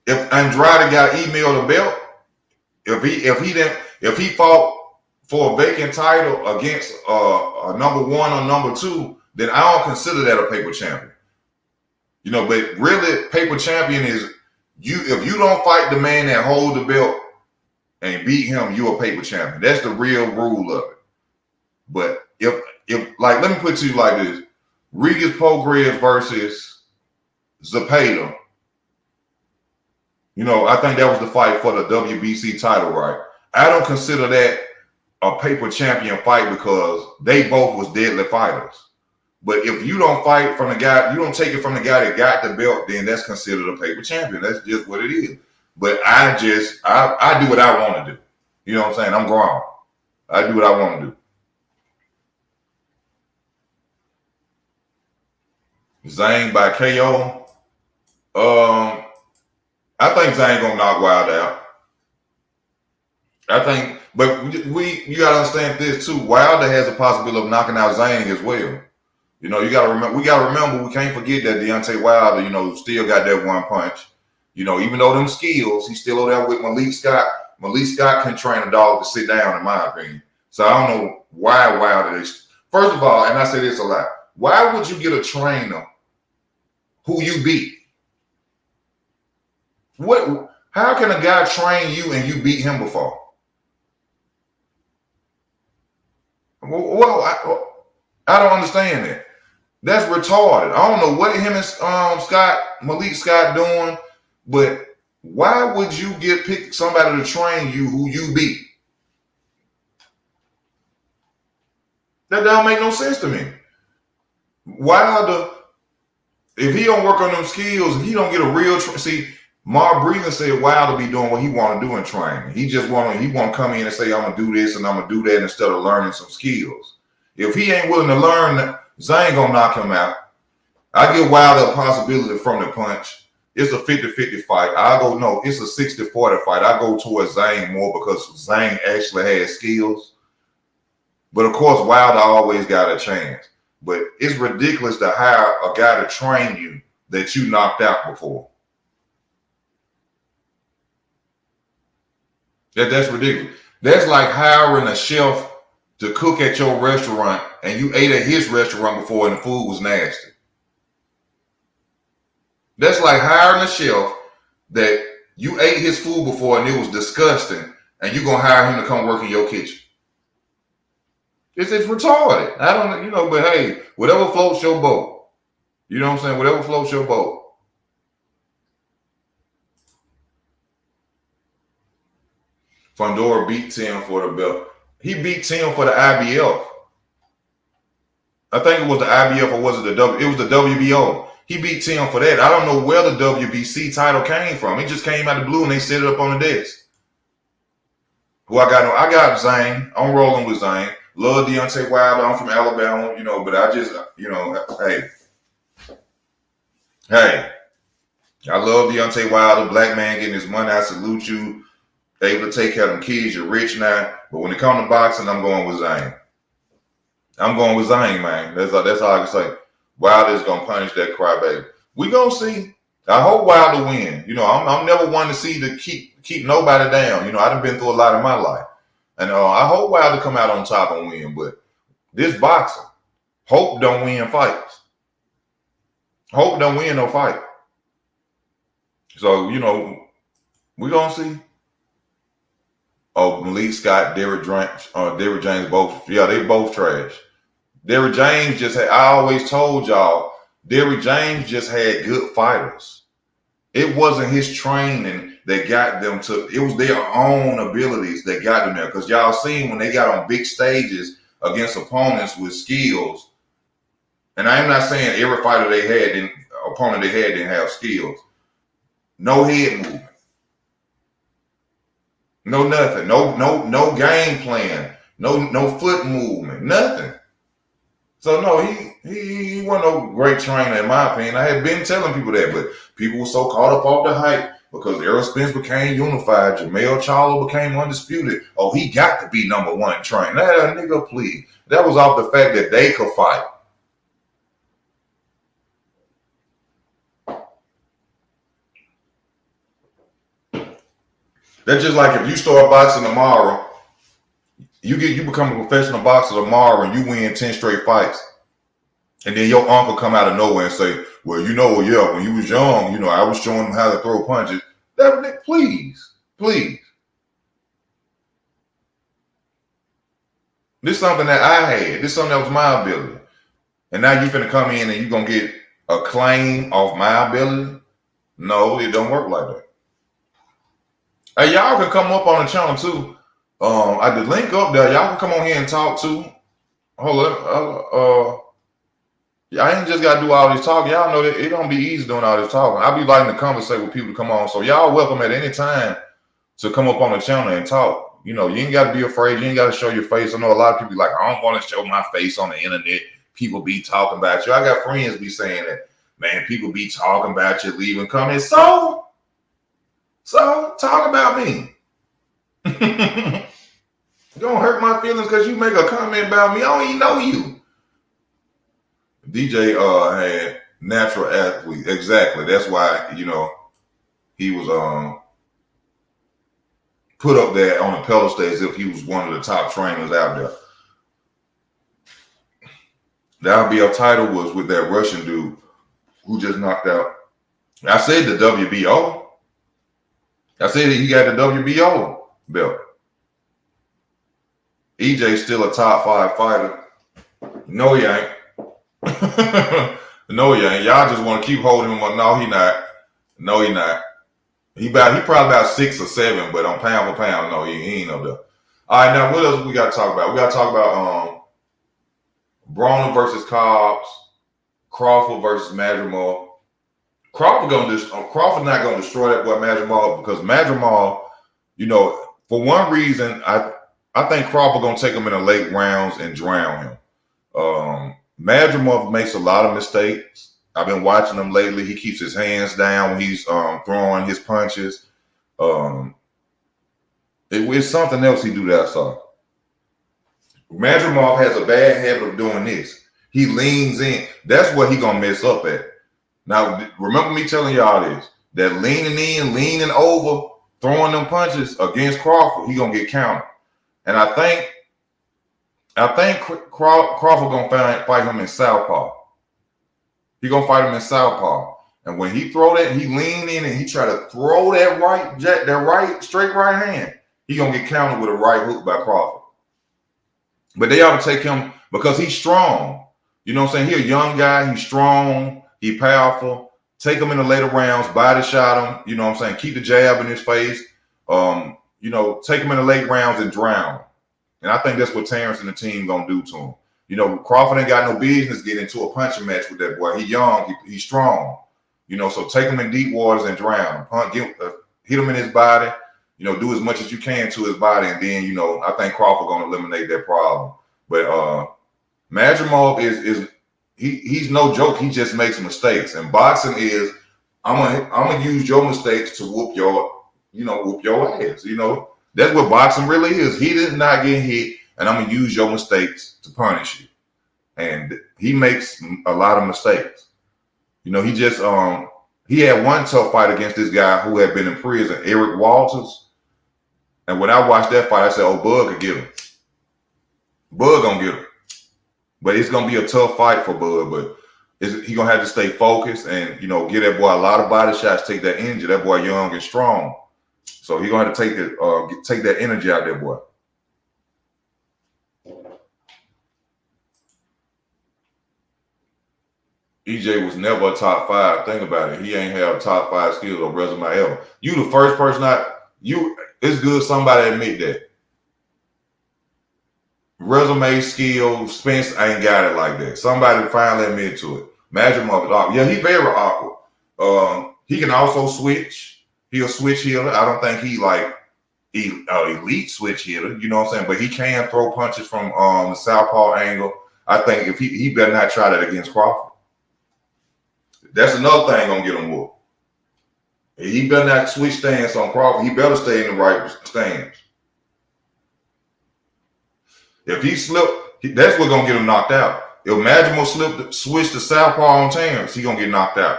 If Andrade got emailed a belt, if he fought for a vacant title against a number one or number two, then I don't consider that a paper champion. You know, but really, paper champion is if you don't fight the man that holds the belt and beat him, you're a paper champion. That's the real rule of it. But if like, let me put it to you like this: Regis Prograis versus Zepeda. You know, I think that was the fight for the WBC title, right? I don't consider that a paper champion fight because they both was deadly fighters. But if you don't fight from the guy, you don't take it from the guy that got the belt, then that's considered a paper champion. That's just what it is. But I do what I want to do. You know what I'm saying? I'm grown. I do what I want to do. Zhang by KO. I think Zhang gonna knock Wilder out. I think, but you gotta understand this too. Wilder has a possibility of knocking out Zhang as well. You know, we gotta remember, we can't forget that Deontay Wilder, you know, still got that one punch. You know, even though them skills, he's still over there with Malik Scott. Malik Scott can train a dog to sit down, in my opinion. So I don't know why Wilder is. First of all, and I say this a lot, why would you get a trainer who you beat? How can a guy train you and you beat him before? Well, I don't understand that. That's retarded. I don't know what him and Malik Scott doing, but why would you pick somebody to train you who you beat? That don't make no sense to me. If he don't work on them skills, if he don't get a real Madrimov said Wilder be doing what he want to do in training. He want to come in and say, I'm gonna do this and I'm gonna do that instead of learning some skills. If he ain't willing to learn, Zhang gonna knock him out. I give Wilder a possibility from the punch. It's a 50-50 fight. It's a 60-40 fight. I go towards Zhang more because Zhang actually has skills. But of course, Wilder always got a chance. But it's ridiculous to hire a guy to train you that you knocked out before. That's ridiculous. That's like hiring a chef to cook at your restaurant and you ate at his restaurant before and the food was nasty. That's like hiring a chef that you ate his food before and it was disgusting and you're going to hire him to come work in your kitchen. It's retarded. I don't, but hey, whatever floats your boat. You know what I'm saying? Whatever floats your boat. Fedor beat Tim for the belt. He beat Tim for the IBF. I think it was the IBF or was it it was the WBO. He beat Tim for that. I don't know where the WBC title came from. It just came out of the blue and they set it up on the desk. Who I got Zhang. I'm rolling with Zhang. Love Deontay Wilder. I'm from Alabama, but I just, hey, I love Deontay Wilder. Black man getting his money. I salute you. Able to take care of them kids. You're rich now. But when it comes to boxing, I'm going with Zhang. I'm going with Zhang, man. That's all I can say. Wilder's going to punish that crybaby. We going to see. I hope Wilder win. I'm never one to see to keep nobody down. I done been through a lot in my life. And I hope Wilder come out on top and win. But this boxing, hope don't win fights. Hope don't win no fight. So, we going to see. Oh, Malik Scott, Derrick James, both. Yeah, they both trash. Derrick James I always told y'all, Derrick James just had good fighters. It wasn't his training that got them it was their own abilities that got them there. Because y'all seen when they got on big stages against opponents with skills, and I'm not saying every fighter opponent they had didn't have skills. No head movement. No nothing. No game plan. No foot movement. Nothing. So no, he wasn't no great trainer in my opinion. I had been telling people that, but people were so caught up off the hype because Errol Spence became unified, Jermell Charlo became undisputed. Oh, he got to be number one trained. That nigga, please. That was off the fact that they could fight. That's just like if you start boxing tomorrow, you become a professional boxer tomorrow and you win 10 straight fights. And then your uncle come out of nowhere and say, well, when you was young, I was showing him how to throw punches. Please. This is something that I had. This is something that was my ability. And now you finna come in and you gonna get a claim of my ability? No, it don't work like that. Hey, y'all can come up on the channel too. I did link up there. Y'all can come on here and talk too. Hold up. I ain't just got to do all this talking. Y'all know that it don't be easy doing all this talking. I be liking to conversate with people to come on. So y'all welcome at any time to come up on the channel and talk. You ain't got to be afraid. You ain't got to show your face. I know a lot of people be like, I don't want to show my face on the internet. People be talking about you. I got friends be saying that, man, people be talking about you, leaving comments. So talk about me. Don't hurt my feelings because you make a comment about me. I don't even know you. DJ had natural athlete. Exactly. That's why, he was put up there on a pedestal as if he was one of the top trainers out there. The IBF title was with that Russian dude who just knocked out. I said the WBO. I said he got the WBO belt. EJ's still a top 5 fighter. No, he ain't. No, he ain't. Y'all just want to keep holding him up. No, he not. No, he not. He probably about 6 or 7, but on pound for pound, no, he ain't up there. All right, now what else we got to talk about? We got to talk about Broner versus Cobbs, Crawford versus Madrimov. Crawford not gonna destroy that boy Madrimov because Madrimov, for one reason, I think Crawford gonna take him in the late rounds and drown him. Madrimov makes a lot of mistakes. I've been watching him lately. He keeps his hands down when he's throwing his punches. It's something else he do that I saw. Madrimov has a bad habit of doing this. He leans in. That's what he gonna mess up at. Now, remember me telling y'all this, that leaning in, leaning over, throwing them punches against Crawford, he gonna get countered. And I think Crawford gonna fight him in southpaw. He gonna fight him in southpaw. And when he throw that, he lean in and he try to throw that straight right hand, he gonna get countered with a right hook by Crawford. But they ought to take him because he's strong. You know what I'm saying? He a young guy, he's strong, he powerful. Take him in the later rounds, body shot him, you know what I'm saying? Keep the jab in his face. Take him in the late rounds and drown him. And I think that's what Terrence and the team gonna do to him. Crawford ain't got no business getting into a punching match with that boy. He young, he's strong. So take him in deep waters and drown him. Hit him in his body. Do as much as you can to his body, and then I think Crawford gonna eliminate that problem. But Madrimov he's no joke. He just makes mistakes, and boxing is I'm gonna use your mistakes to whoop your ass. That's what boxing really is. He did not get hit, and I'm gonna use your mistakes to punish you. And he makes a lot of mistakes. He had one tough fight against this guy who had been in prison, Eric Walters. And when I watched that fight, I said, "Oh, Bud could get him. Bud gonna get him." But it's gonna be a tough fight for Bud. But he gonna have to stay focused and give that boy a lot of body shots, take that energy. That boy young and strong, so he gonna have to take that energy out of that boy. EJ was never a top 5. Think about it. He ain't have top 5 skills or resume ever. You the first person it's good somebody admit that. Resume skills, Spence ain't got it like that. Somebody finally admit to it. Madrimov is awkward. Yeah, he's very awkward. He can also switch. He'll switch hitter. I don't think he like elite switch hitter, you know what I'm saying? But he can throw punches from the southpaw angle. I think if he better not try that against Crawford. That's another thing gonna get him whooped. He better not switch stance on Crawford. He better stay in the right stance. If he slip, that's what's gonna get him knocked out. If Madrimov switch to southpaw on Terrence, he gonna get knocked out.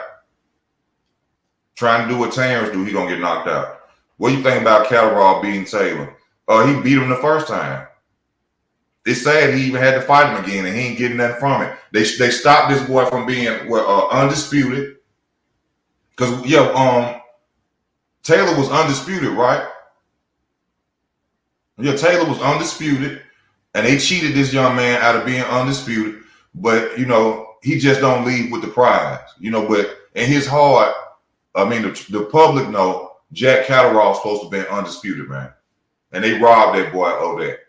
Trying to do what Terrence do, he gonna get knocked out. What do you think about Catterall beating Taylor? He beat him the first time. It's sad he even had to fight him again, and he ain't getting nothing from it. They stopped this boy from being undisputed. Because Taylor was undisputed, right? Yeah, Taylor was undisputed, and they cheated this young man out of being undisputed. But he just don't leave with the prize. But in his heart, the public know Jack Catterall's supposed to be undisputed, man, and they robbed that boy of that.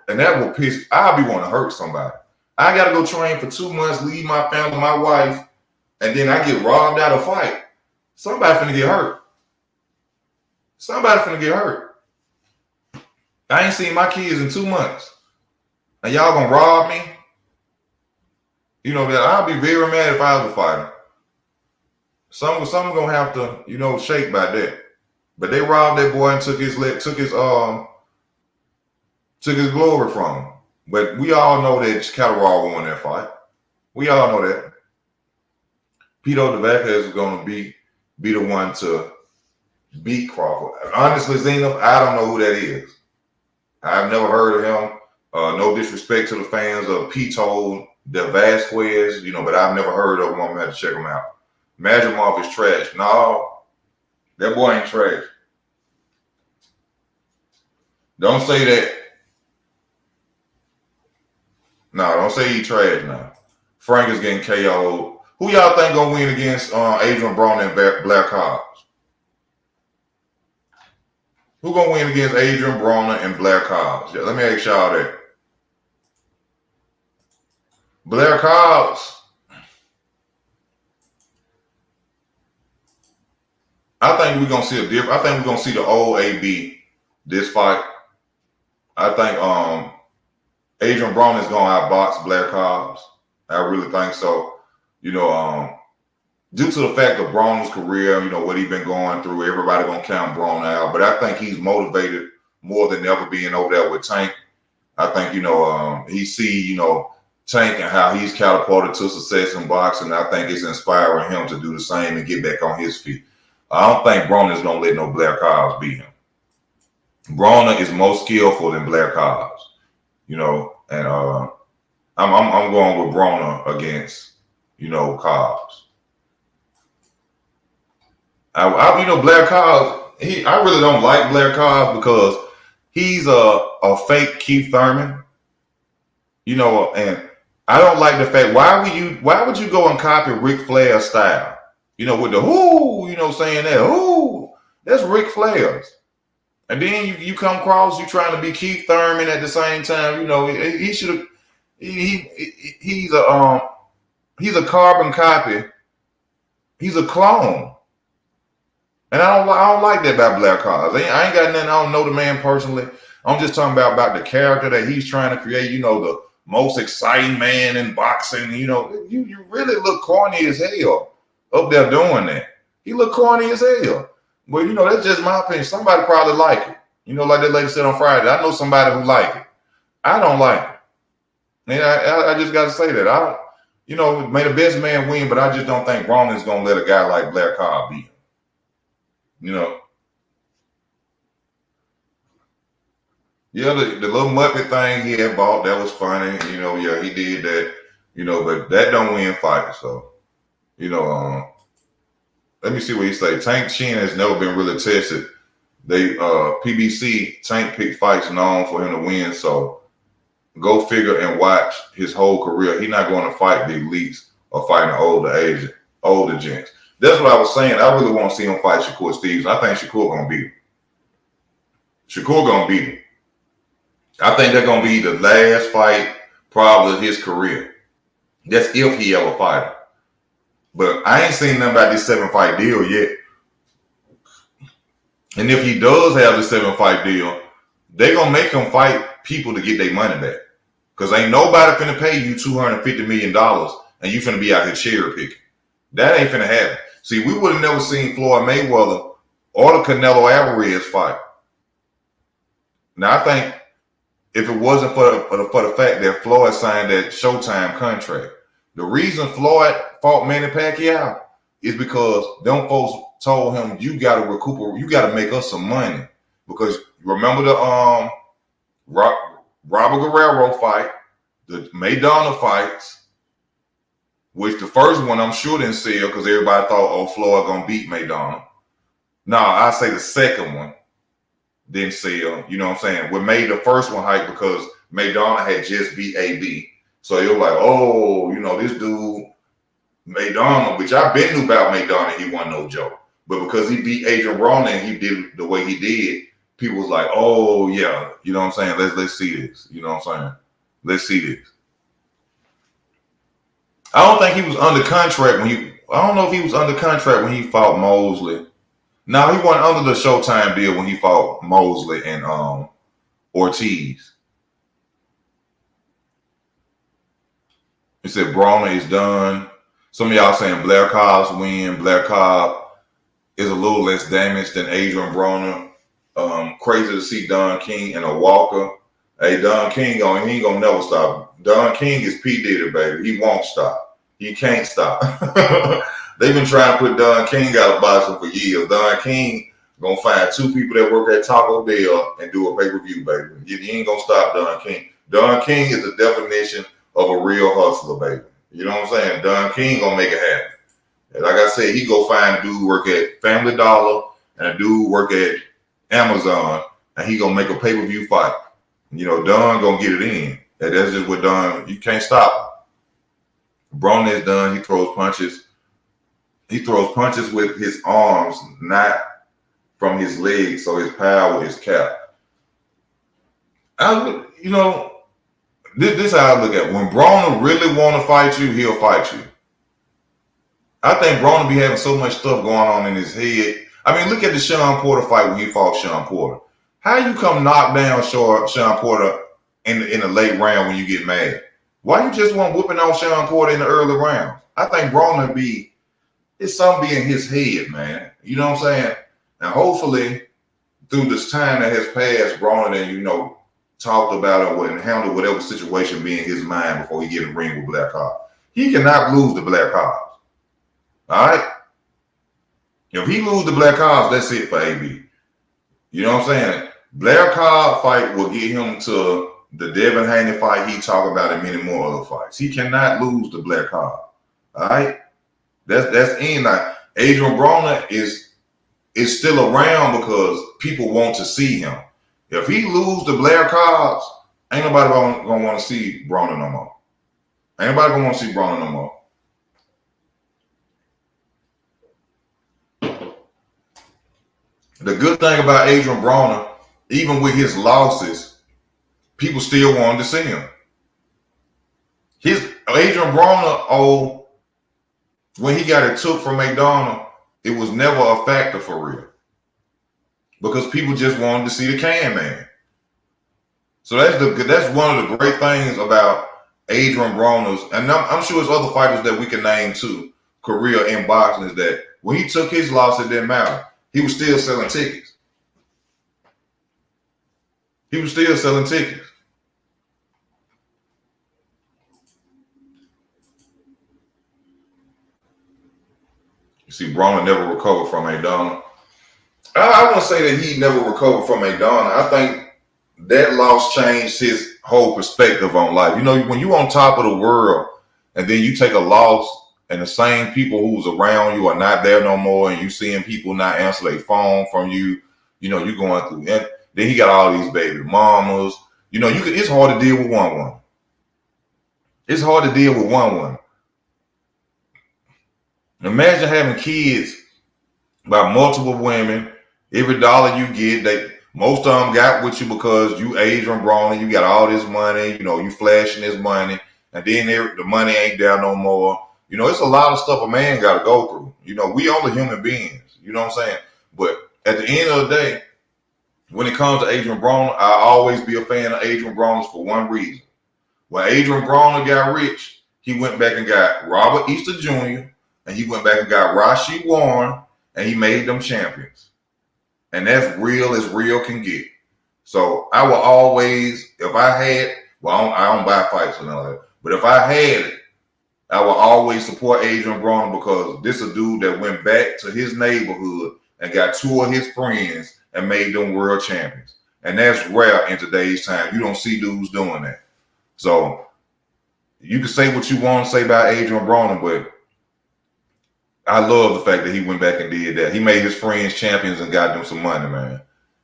And that will piss. I'll be wanting to hurt somebody. I got to go train for 2 months, leave my family, my wife, and then I get robbed out of a fight. Somebody finna get hurt. Somebody finna get hurt. I ain't seen my kids in 2 months. And y'all gonna rob me? That I'll be very mad if I was a fighter. Some gonna have to, shake by that. But they robbed that boy and took his glory from him. But we all know that Catterall won that fight. We all know that. Pito DeVaca is going to be the one to beat Crawford. Honestly, Zena, I don't know who that is. I've never heard of him. No disrespect to the fans of Pito de Vasquez, but I've never heard of him. I'm going to have to check him out. Madrimov is trash. No, that boy ain't trash. Don't say that. No, don't say he trash now. Frank is getting KO'd. Who y'all think gonna win against Adrian Broner and Blair Cobbs? Who gonna win against Adrian Broner and Blair Cobbs? Yeah, let me ask y'all that. Blair Cobbs, I think we're gonna see a different. I think we're gonna see the old AB this fight. I think Adrian Broner is gonna outbox Blair Cobbs. I really think so. You know, due to the fact of Broner's career, you know what he's been going through, everybody gonna count Broner out. But I think he's motivated more than ever being over there with Tank. I think he see Tank and how he's catapulted to success in boxing. I think it's inspiring him to do the same and get back on his feet. I don't think Broner is gonna let no Blair Cobbs beat him. Broner is more skillful than Blair Cobbs, and I'm going with Broner against Cobbs. Blair Cobbs. I really don't like Blair Cobbs because he's a fake Keith Thurman, and I don't like the fact why would you go and copy Ric Flair's style, with the whoo, saying that whoo, that's Ric Flair's. And then you come across, you trying to be Keith Thurman at the same time. He should have. He's a carbon copy. He's a clone, and I don't like that about Blair Cobbs. I ain't got nothing. I don't know the man personally. I'm just talking about the character that he's trying to create. The most exciting man in boxing. You really look corny as hell up there doing that. He look corny as hell. But, that's just my opinion. Somebody probably like it. Like that lady said on Friday. I know somebody who like it. I don't like it. And I just got to say that. May the best man win, but I just don't think Broner is going to let a guy like Blair Cobb beat him. Yeah, the little Muppet thing he had bought, that was funny. Yeah, he did that. But that don't win fights. So, let me see what he say. Tank chin has never been really tested. They PBC Tank picked fights known for him to win. So go figure and watch his whole career. He's not going to fight the elites or fighting older gents. That's what I was saying. I really want to see him fight Shakur Stevenson. I think Shakur gonna beat him. Shakur gonna beat him. I think they're gonna be the last fight probably of his career. That's if he ever fight him. But I ain't seen nothing about this 7-fight deal yet. And if he does have the 7-fight deal, they're going to make him fight people to get their money back. Because ain't nobody finna pay you $250 million and you finna be out here cherry picking. That ain't finna happen. See, we would have never seen Floyd Mayweather or the Canelo Alvarez fight. Now, I think if it wasn't for the fact that Floyd signed that Showtime contract, the reason Floyd fought Manny Pacquiao is because them folks told him, you got to recuperate, you got to make us some money. Because remember the Robert Guerrero fight, the Maidana fights, which the first one I'm sure didn't sell because everybody thought, oh, Floyd gonna beat Maidana. No, I say the second one didn't sell. You know what I'm saying? What made the first one hype because Maidana had just beat AB. So it was like, oh, this dude, Maidana, which I've been knew about Maidana, he wasn't no joke. But because he beat Adrian Broner and he did the way he did, people was like, oh, yeah, you know what I'm saying? Let's see this. You know what I'm saying? Let's see this. I don't think he was under contract I don't know if he was under contract when he fought Mosley. No, he wasn't under the Showtime deal when he fought Mosley and Ortiz. He said Broner is done. Some of y'all saying Blair Cobb's win. Blair Cobb is a little less damaged than Adrian Broner. Crazy to see Don King and a Walker. Hey, Don King, he ain't gonna never stop. Don King is P. Diddy, baby. He won't stop. He can't stop. They've been trying to put Don King out of boxing for years. Don King gonna find 2 people that work at Taco Bell and do a pay-per-view, baby. You ain't gonna stop Don King. Don King is the definition of a real hustler, baby. You know what I'm saying? Don King gonna make it happen. And like I said, he go find a dude work at Family Dollar and a dude work at Amazon, and he gonna make a pay-per-view fight. Don gonna get it in. And that's just what Don, you can't stop Broner is done. He throws punches. He throws punches with his arms, not from his legs, so his power is capped. This is how I look at it. When Broner really want to fight you, he'll fight you. I think Broner be having so much stuff going on in his head. I mean, look at the Sean Porter fight when he fought Sean Porter. How you come knock down Sean Porter in the late round when you get mad? Why you just want whooping on Sean Porter in the early round? I think Broner it's something in his head, man. You know what I'm saying? And hopefully, through this time that has passed, Broner and talked about it and handled whatever situation be in his mind before he get in the ring with Blair Cobbs. He cannot lose to Blair Cobbs. All right? If he lose to Blair Cobbs, that's it for AB. You know what I'm saying? Blair Cobbs fight will get him to the Devin Haney fight he talked about and many more other fights. He cannot lose to Blair Cobbs. All right? That's in. Like, Adrian Broner is still around because people want to see him. If he lose to Blair Cobbs, ain't nobody gonna want to see Broner no more. Ain't nobody gonna want to see Broner no more. The good thing about Adrian Broner, even with his losses, people still wanted to see him. Adrian Broner, when he got it took from McDonald, it was never a factor for real. Because people just wanted to see the can man. So that's one of the great things about Adrian Broner's, and I'm sure there's other fighters that we can name too, career in boxing, is that when he took his loss, it didn't matter. He was still selling tickets. You see, Broner never recovered from McDonald. I wouldn't say that he never recovered from McDonald. I think that loss changed his whole perspective on life. When you on top of the world and then you take a loss and the same people who's around you are not there no more, and you seeing people not answer their phone from you, you're going through. And then he got all these baby mamas. It's hard to deal with one woman. It's hard to deal with one woman. Imagine having kids by multiple women. Every dollar you get, most of them got with you because you Adrian Broner, you got all this money, you flashing this money, and then the money ain't there no more. It's a lot of stuff a man got to go through. We only human beings, you know what I'm saying? But at the end of the day, when it comes to Adrian Broner, I always be a fan of Adrian Broner's for one reason. When Adrian Broner got rich, he went back and got Robert Easter Jr., and he went back and got Rashid Warren, and he made them champions. And that's real as real can get. So I will always, if I had, I don't buy fights or nothing like that, but if I had it, I will always support Adrian Broner because this is a dude that went back to his neighborhood and got two of his friends and made them world champions. And that's rare in today's time. You don't see dudes doing that. So you can say what you want to say about Adrian Broner, but I love the fact that he went back and did that. He made his friends champions and got them some money, man.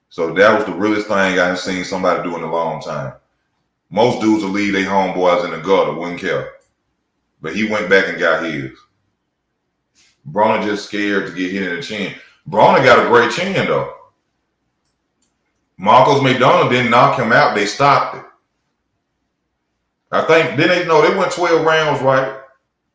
So that was the realest thing I've seen somebody do in a long time. Most dudes will leave their homeboys in the gutter, wouldn't care. But he went back and got his. Broner just scared to get hit in the chin. Broner got a great chin, though. Marcos McDonald didn't knock him out. They stopped it. I think, they went 12 rounds, right?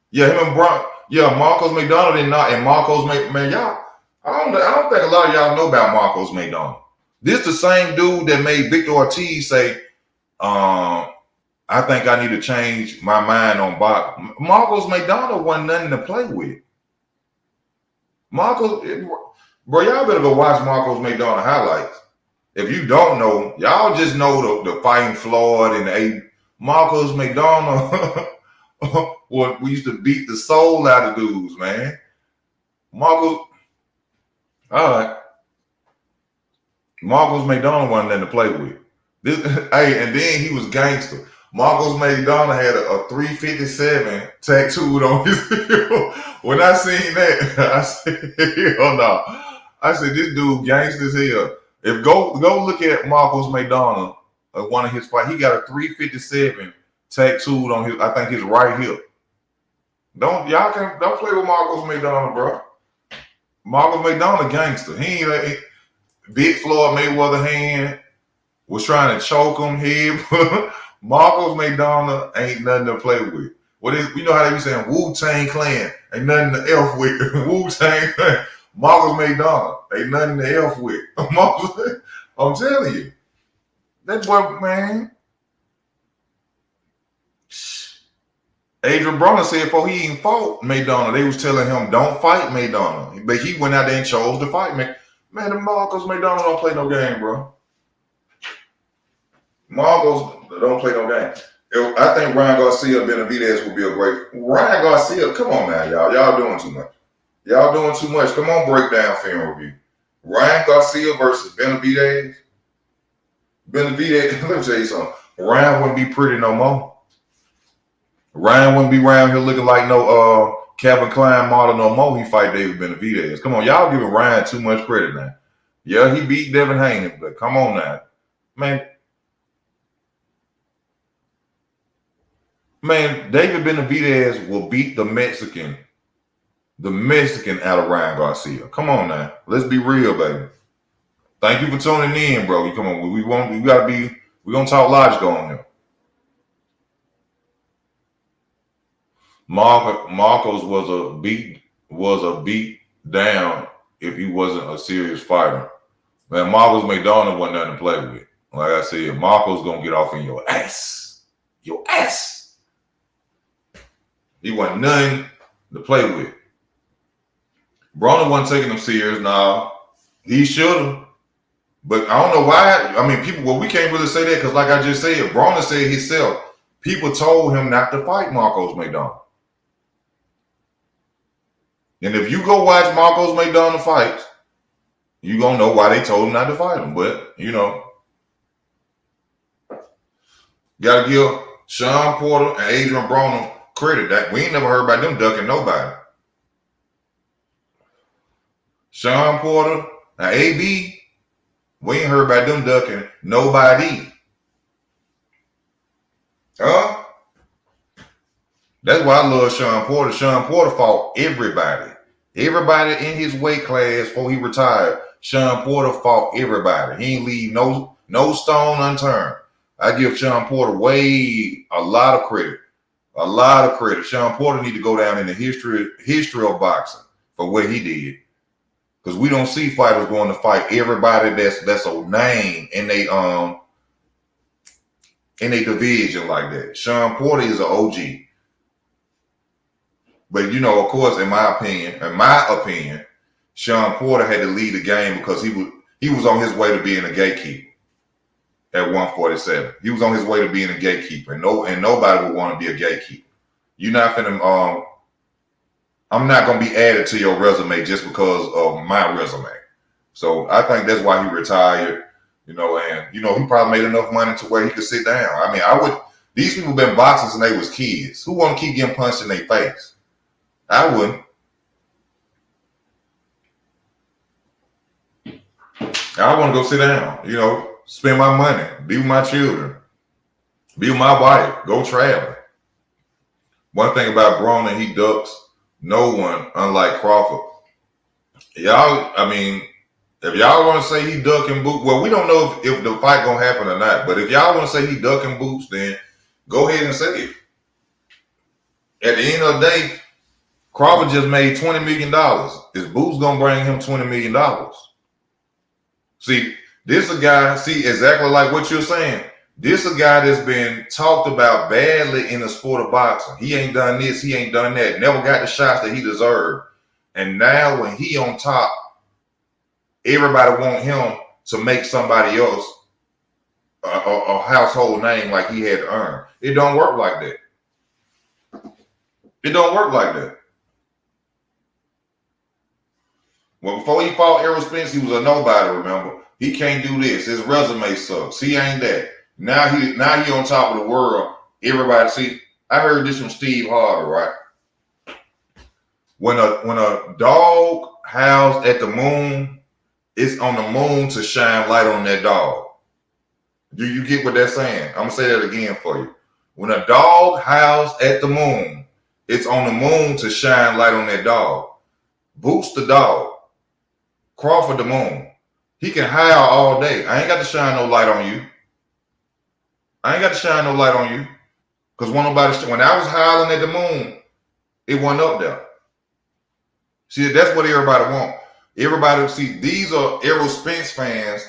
Yeah, him and Broner. Yeah, Marcos McDonald didn't knock, and Marcos man, y'all. I don't think a lot of y'all know about Marcos McDonald. This the same dude that made Victor Ortiz say, I think I need to change my mind on boxing. Marcos McDonald wasn't nothing to play with. Bro, y'all better go watch Marcos McDonald highlights. If you don't know, y'all just know the fighting Floyd and the Marcos McDonald. We used to beat the soul out of dudes, man. Marcos McDonald wasn't nothing to play with. And then he was gangster. Marcos McDonald had a 357 tattooed on his heel. When I seen that, I said, hell no. I said, this dude gangster as hell. Go look at Marcos McDonald, one of his fights. He got a 357 tattooed on his right hip. Don't play with Marcos McDonald, bro. Marcos McDonald gangster. He ain't big Floyd Mayweather hand was trying to choke him here. Marcos McDonald ain't nothing to play with. What is, you know how they be saying Wu-Tang Clan ain't nothing to F with. Wu-Tang Clan. Marcos McDonald ain't nothing to F with. I'm telling you. That boy, man. Adrian Broner said before he even fought McDonald, they was telling him don't fight McDonald. But he went out there and chose to fight me. Man, the Marcos McDonald don't play no game, bro. Marcos don't play no game. I think Ryan Garcia Benavidez would be a great. Ryan Garcia, come on now, y'all. Y'all doing too much. Y'all doing too much. Come on, break down film review. Ryan Garcia versus Benavidez. Benavidez, let me tell you something. Ryan wouldn't be pretty no more. Ryan wouldn't be around here looking like no Calvin Klein model no more. He fight David Benavidez. Come on, y'all giving Ryan too much credit now. Yeah, he beat Devin Haney, but come on now. Man, David Benavidez will beat the Mexican out of Ryan Garcia. Come on now. Let's be real, baby. Thank you for tuning in, bro. Come on. We're gonna talk logic on him. Marcos was a beat down if he wasn't a serious fighter. Man, Marcos McDonald wasn't nothing to play with. Like I said, Marcos gonna get off in your ass. Your ass. He wasn't nothing to play with. Broner wasn't taking him serious. Nah, he should have. But I don't know why. I mean, we can't really say that because, like I just said, Broner said himself, people told him not to fight Marcos McDonald. And if you go watch Marcos McDonald fights, you're going to know why they told him not to fight him. But, you know, got to give Sean Porter and Adrian Broner credit. That we ain't never heard about them ducking nobody. Sean Porter and AB, we ain't heard about them ducking nobody. Huh? That's why I love Sean Porter. Sean Porter fought everybody. Everybody in his weight class before he retired. Sean Porter fought everybody. He ain't leave no stone unturned. I give Sean Porter a lot of credit. A lot of credit. Sean Porter need to go down in the history of boxing for what he did. Because we don't see fighters going to fight everybody that's a name in they division like that. Sean Porter is an OG. But, you know, of course, in my opinion, Sean Porter had to lead the game because he was on his way to being a gatekeeper at 147. He was on his way to being a gatekeeper, and nobody would want to be a gatekeeper. You're not finna. I'm not gonna be added to your resume just because of my resume. So I think that's why he retired. You know, and you know he probably made enough money to where he could sit down. I mean, these people been boxing since they was kids. Who want to keep getting punched in their face? I wouldn't. I want to go sit down, you know, spend my money, be with my children, be with my wife, go traveling. One thing about Broner, he ducks no one, unlike Crawford. Y'all, I mean, if y'all want to say he ducking boots, well, we don't know if the fight going to happen or not, but if y'all want to say he ducking boots, then go ahead and say it. At the end of the day, Crawford just made $20 million. Is Boots going to bring him $20 million? See, this a guy, exactly like what you're saying. This a guy that's been talked about badly in the sport of boxing. He ain't done this, he ain't done that. Never got the shots that he deserved. And now when he on top, everybody want him to make somebody else a household name like he had to earn. It don't work like that. It don't work like that. Well, before he fought Errol Spence, he was a nobody, remember? He can't do this. His resume sucks. He ain't that. Now he on top of the world. Everybody, see, I heard this from Steve Harvey, right? When a dog howls at the moon, it's on the moon to shine light on that dog. Do you get what they're saying? I'm going to say that again for you. When a dog howls at the moon, It's on the moon to shine light on that dog. Boots the dog. Crawford the moon. He can howl all day. I ain't got to shine no light on you. I ain't got to shine no light on you. Because when I was howling at the moon, it wasn't up there. See, that's what everybody want. Everybody, see, these are Errol Spence fans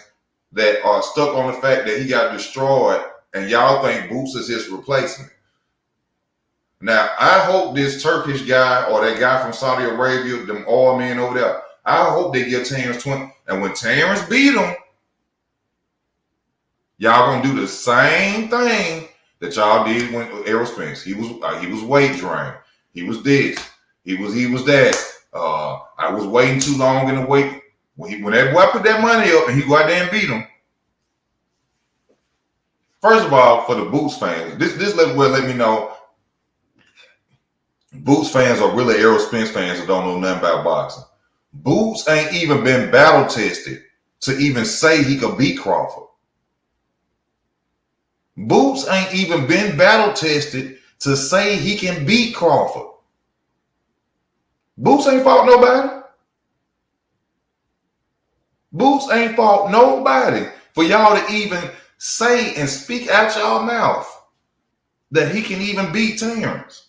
that are stuck on the fact that he got destroyed, and y'all think Boots is his replacement. Now, I hope this Turkish guy or that guy from Saudi Arabia, them oil men over there, I hope they give Terrence 20. And when Terrence beat him, y'all gonna do the same thing that y'all did when Errol Spence. He was weight drained. He was this. He was that. I was waiting too long in the wait. When that boy put that money up and he go out there and beat him. First of all, for the Boots fans, this let me know Boots fans are really Errol Spence fans that don't know nothing about boxing. Boots ain't even been battle tested to even say he could beat Crawford. Boots ain't even been battle tested to say he can beat Crawford. Boots ain't fought nobody. Boots ain't fought nobody for y'all to even say and speak out y'all mouth that he can even beat Terrence.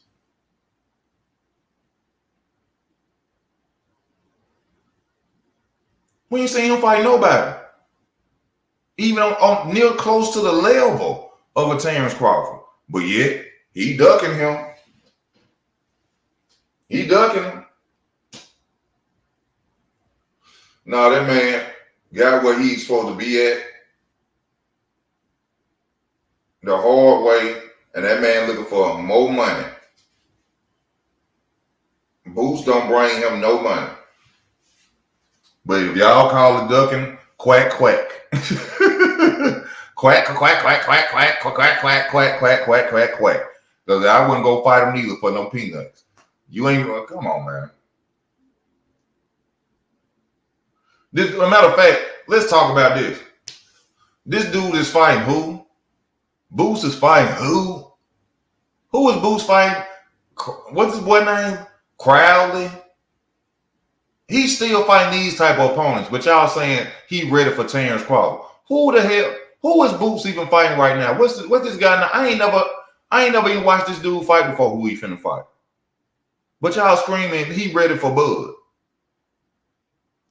We ain't seen him fight nobody. Even on near close to the level of a Terrence Crawford. But yet, he ducking him. He ducking him. No, that man got where he's supposed to be at the hard way, and that man looking for more money. Boots don't bring him no money. But if y'all call it ducking, quack, quack. Quack, quack, quack, quack, quack, quack, quack, quack, quack, quack, quack, quack, quack. Because I wouldn't go fight him neither for no peanuts. You ain't, come on, man. This, as a matter of fact, let's talk about this. This dude is fighting who? Boots is fighting who? Who is Boots fighting? What's his boy name? Crowley? He's still fighting these type of opponents, but y'all saying he ready for Terrence Crawford. Who the hell? Who is Boots even fighting right now? What's this guy now? I ain't never even watched this dude fight before. Who he finna fight? But y'all screaming he ready for Bud.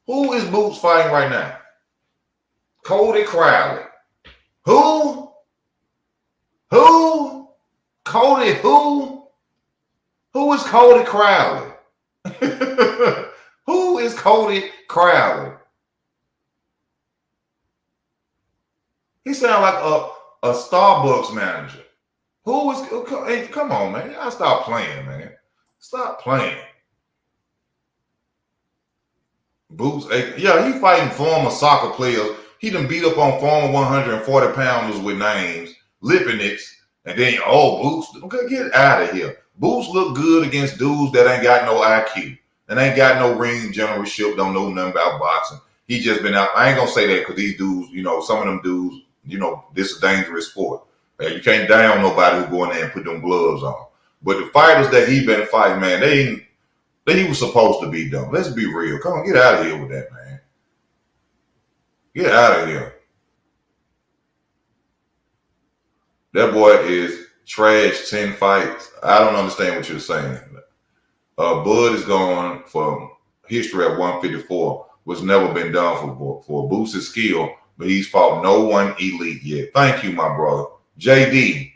Who is Boots fighting right now? Cody Crowley. Who? Who? Cody who? Who is Cody Crowley? Who is Cody Crowley? He sounds like a Starbucks manager. Who is? Hey, come on, man! Y'all stop playing, man. Stop playing. Boots, yeah, he fighting former soccer players. He done beat up on former 140 pounders with names, Lipinets, and then Boots. Okay, get out of here. Boots look good against dudes that ain't got no IQ and ain't got no ring generalship. Don't know nothing about boxing. He just been out. I ain't gonna say that because these dudes, some of them dudes, this is a dangerous sport. You can't down nobody who go in there and put them gloves on. But the fighters that he been fighting, man, he was supposed to be done. Let's be real. Come on, get out of here with that, man. Get out of here. That boy is trash 10 fights. I don't understand what you're saying. Bud is going for history at 154, which never been done for Boots' skill, but he's fought no one elite yet. Thank you, my brother. JD,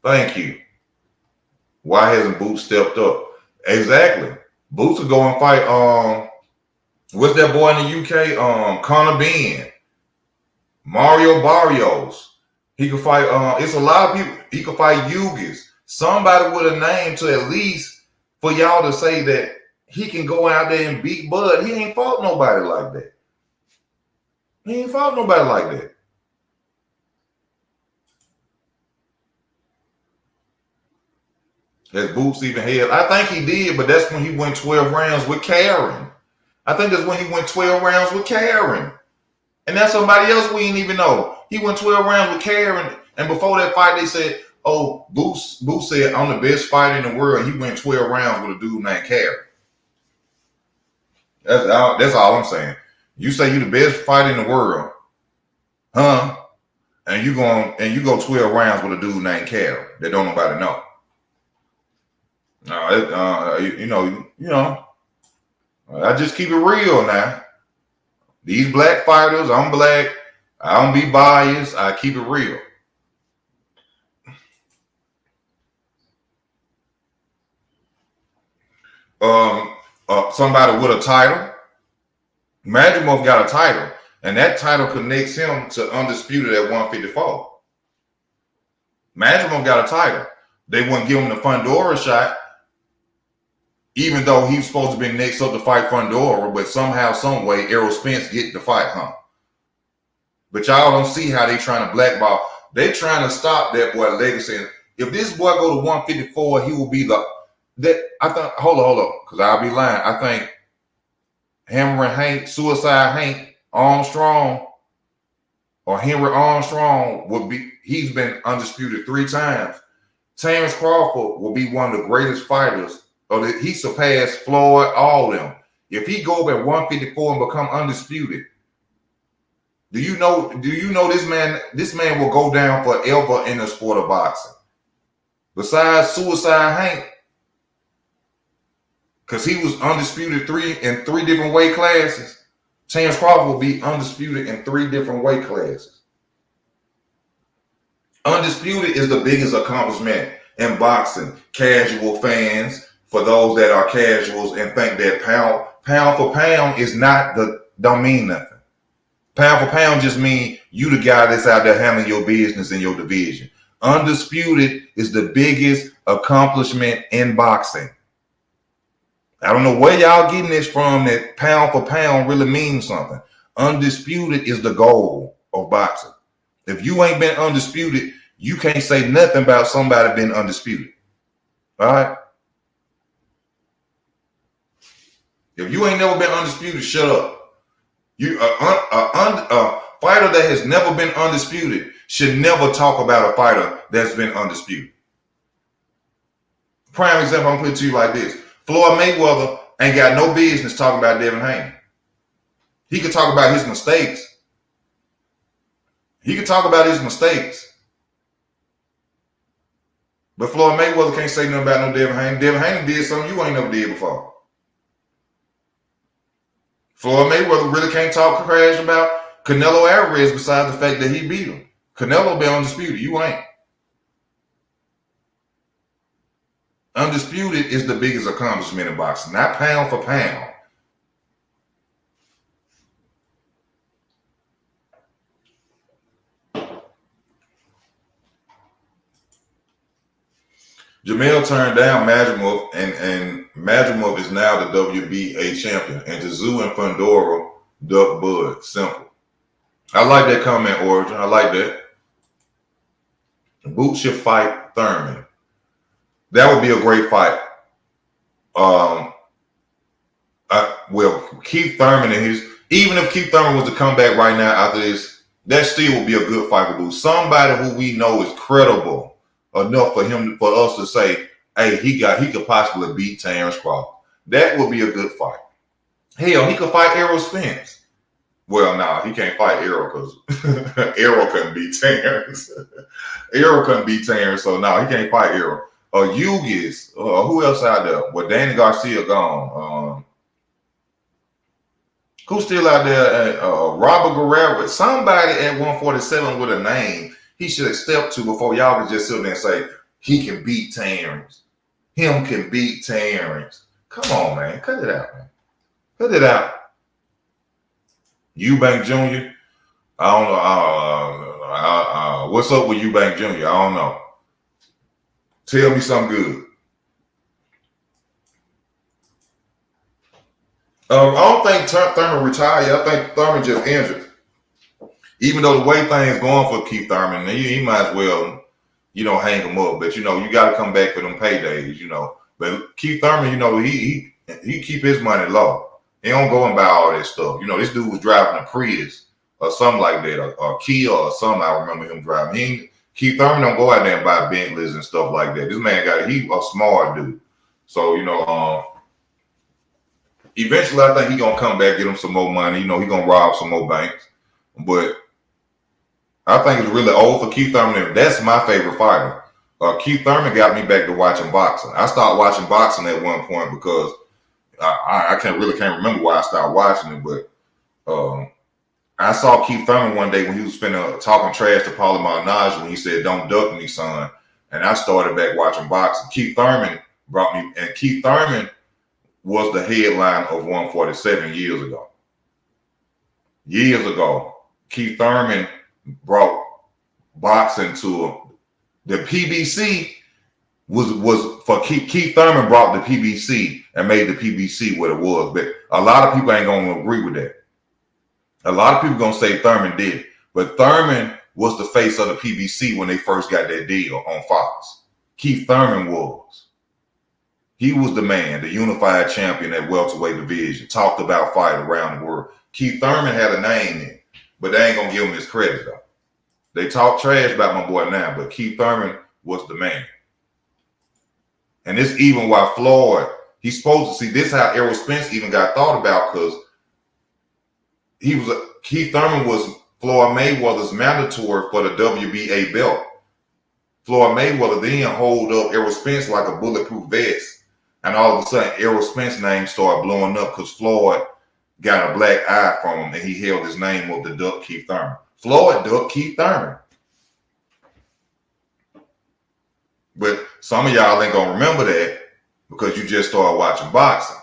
thank you. Why hasn't Boots stepped up? Exactly. Boots will go and fight, what's that boy in the UK? Conor Benn, Mario Barrios. He could fight, it's a lot of people. He could fight Yugis. Somebody with a name to at least for y'all to say that he can go out there and beat Bud. He ain't fought nobody like that. He ain't fought nobody like that. Has Boots even had? I think he did, but that's when he went 12 rounds with Karen. I think that's when he went 12 rounds with Karen. And that's somebody else we didn't even know. He went 12 rounds with Karen, and before that fight, they said, Oh, Boots said I'm the best fighter in the world. He went 12 rounds with a dude named Carey. That's all I'm saying. You say you the best fighter in the world, huh? And you go 12 rounds with a dude named Carey that don't nobody know. No, I just keep it real now. These black fighters, I'm black. I don't be biased. I keep it real. Somebody with a title. Madrimov got a title, and that title connects him to undisputed at 154. Madrimov got a title. They wouldn't give him the Fedor shot, even though he was supposed to be next up to fight Fedor, but somehow, some way, Errol Spence get the fight, huh? But y'all don't see how they trying to blackball. They trying to stop that boy legacy. If this boy go to 154, he will be hold on, because I'll be lying. I think Hammering Hank, Suicide Hank Armstrong, or Henry Armstrong he's been undisputed 3 times. Terrence Crawford will be one of the greatest fighters. He surpassed Floyd, all of them. If he go up at 154 and become undisputed, do you know this man will go down forever in the sport of boxing. Besides Suicide Hank, because he was undisputed in three different weight classes, Terrence Crawford will be undisputed in 3 different weight classes. Undisputed is the biggest accomplishment in boxing. Casual fans, for those that are casuals and think that pound for pound is don't mean nothing. Pound for pound just mean you the guy that's out there handling your business in your division. Undisputed is the biggest accomplishment in boxing. I don't know where y'all getting this from, that pound for pound really means something. Undisputed is the goal of boxing. If you ain't been undisputed, you can't say nothing about somebody being undisputed. All right? If you ain't never been undisputed, shut up. A fighter that has never been undisputed should never talk about a fighter that's been undisputed. Prime example, I'm putting it to you like this. Floyd Mayweather ain't got no business talking about Devin Haney. He could talk about his mistakes. But Floyd Mayweather can't say nothing about no Devin Haney. Devin Haney did something you ain't never did before. Floyd Mayweather really can't talk trash about Canelo Alvarez besides the fact that he beat him. Canelo been undisputed. You ain't. Undisputed is the biggest accomplishment in boxing, not pound for pound. Jamel turned down Madrimov, and Madrimov is now the WBA champion. And Tszyu and Fedor duck Bud. Simple. I like that comment, Origin. I like that. Boots should fight Thurman. That would be a great fight. Keith Thurman even if Keith Thurman was to come back right now after this, that still would be a good fight for Boots. Somebody who we know is credible enough for us to say, hey, he could possibly beat Terrence Crawford. That would be a good fight. Hell, he could fight Errol Spence. Well, nah, he can't fight Errol because Errol couldn't beat Terrence. Errol couldn't beat Terrence, so no, he can't fight Errol. Hughes, who else out there? Well, Danny Garcia gone. Who's still out there? Robert Guerrero. Somebody at 147 with a name he should have stepped to before y'all can just sit there and say, he can beat Terrence. Him can beat Terrence. Come on, man. Cut it out, man. Cut it out. Eubank Jr., I don't know. What's up with Eubank Jr.? I don't know. Tell me something good. I don't think Thurman retired. I think Thurman just injured. Even though the way things going for Keith Thurman, he might as well, hang him up. But you got to come back for them paydays, But Keith Thurman, he keep his money low. He don't go and buy all that stuff. This dude was driving a Prius or something like that, or Kia or something. I remember him driving. Keith Thurman don't go out there and buy Bentleys and stuff like that. This man he a smart dude. So, eventually I think he gonna come back, get him some more money. He gonna rob some more banks. But I think it's really old for Keith Thurman. That's my favorite fighter. Keith Thurman got me back to watching boxing. I started watching boxing at one point because I can't remember why I started watching it, but I saw Keith Thurman one day when he was talking trash to Paulie Malignaggi when he said, "Don't duck me, son." And I started back watching boxing. Keith Thurman brought me, and Keith Thurman was the headline of 147 years ago. Years ago, Keith Thurman brought boxing to the PBC was for Keith Thurman brought the PBC and made the PBC what it was. But a lot of people ain't gonna agree with that. A lot of people gonna say Thurman did it, but Thurman was the face of the PBC when they first got that deal on Fox. Keith Thurman was. He was the man, the unified champion at welterweight division, talked about fight around the world. Keith Thurman had a name in it, but they ain't gonna give him his credit though. They talk trash about my boy now, but Keith Thurman was the man. And this even why Floyd, he's supposed to see this how Errol Spence even got thought about because Keith Thurman was Floyd Mayweather's mandatory for the WBA belt. Floyd Mayweather then hold up Errol Spence like a bulletproof vest. And all of a sudden, Errol Spence's name started blowing up because Floyd got a black eye from him and he held his name up to duck Keith Thurman. Floyd ducked Keith Thurman. But some of y'all ain't gonna remember that because you just started watching boxing.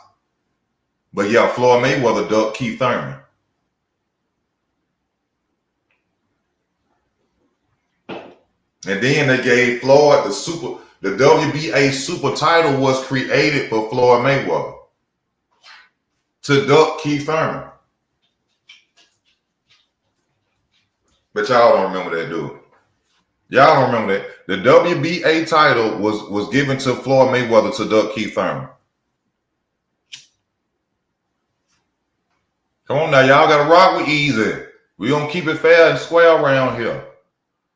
But yeah, Floyd Mayweather ducked Keith Thurman. And then they gave Floyd the WBA super title was created for Floyd Mayweather to duck Keith Thurman. But y'all don't remember that, do it. Y'all don't remember that. The WBA title was given to Floyd Mayweather to duck Keith Thurman. Come on now, y'all got to rock with easy. We gonna keep it fair and square around here.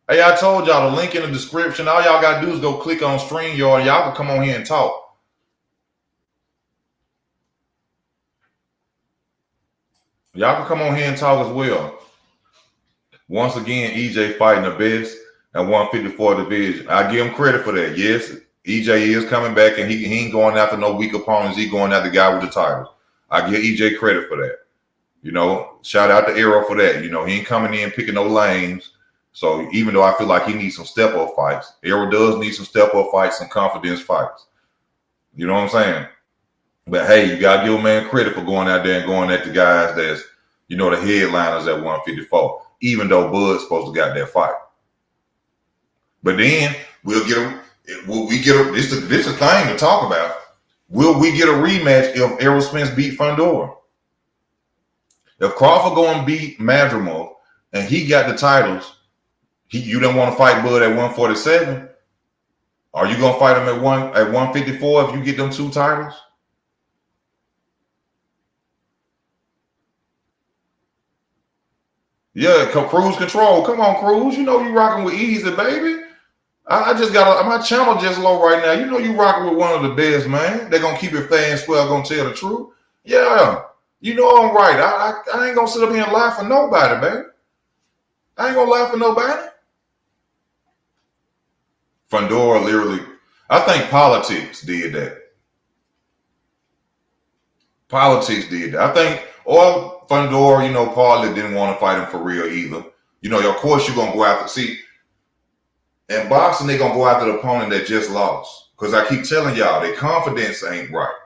Hey, I told y'all the link in the description. All y'all got to do is go click on StreamYard and y'all can come on here and talk. Y'all can come on here and talk as well. Once again, EJ fighting the best at 154 division. I give him credit for that. Yes, EJ is coming back and he ain't going after no weak opponents. He going after the guy with the titles. I give EJ credit for that. Shout out to Errol for that. He ain't coming in picking no lanes. So even though I feel like he needs some step-up fights, Errol does need some step-up fights, some confidence fights. You know what I'm saying? But hey, you got to give a man credit for going out there and going at the guys that's, the headliners at 154, even though Bud's supposed to got that fight. But then this is a thing to talk about. Will we get a rematch if Errol Spence beat Fedor? If Crawford go and beat Madrimov and he got the titles, you don't want to fight Bud at 147? Are you gonna fight him at 154 if you get them two titles? Yeah, cruise control. Come on, Cruz. You rocking with easy, baby. I just got my channel just low right now. You rocking with one of the best, man. They're gonna keep it fair and square, gonna tell the truth. Yeah, I'm right. I ain't gonna sit up here and lie for nobody, baby. I ain't gonna lie for nobody. Fedor literally, I think politics did that. Politics did that. I think, or Fedor, partly didn't want to fight him for real either. Of course you're gonna go after. See, in boxing they're gonna go after the opponent that just lost. Because I keep telling y'all, their confidence ain't right,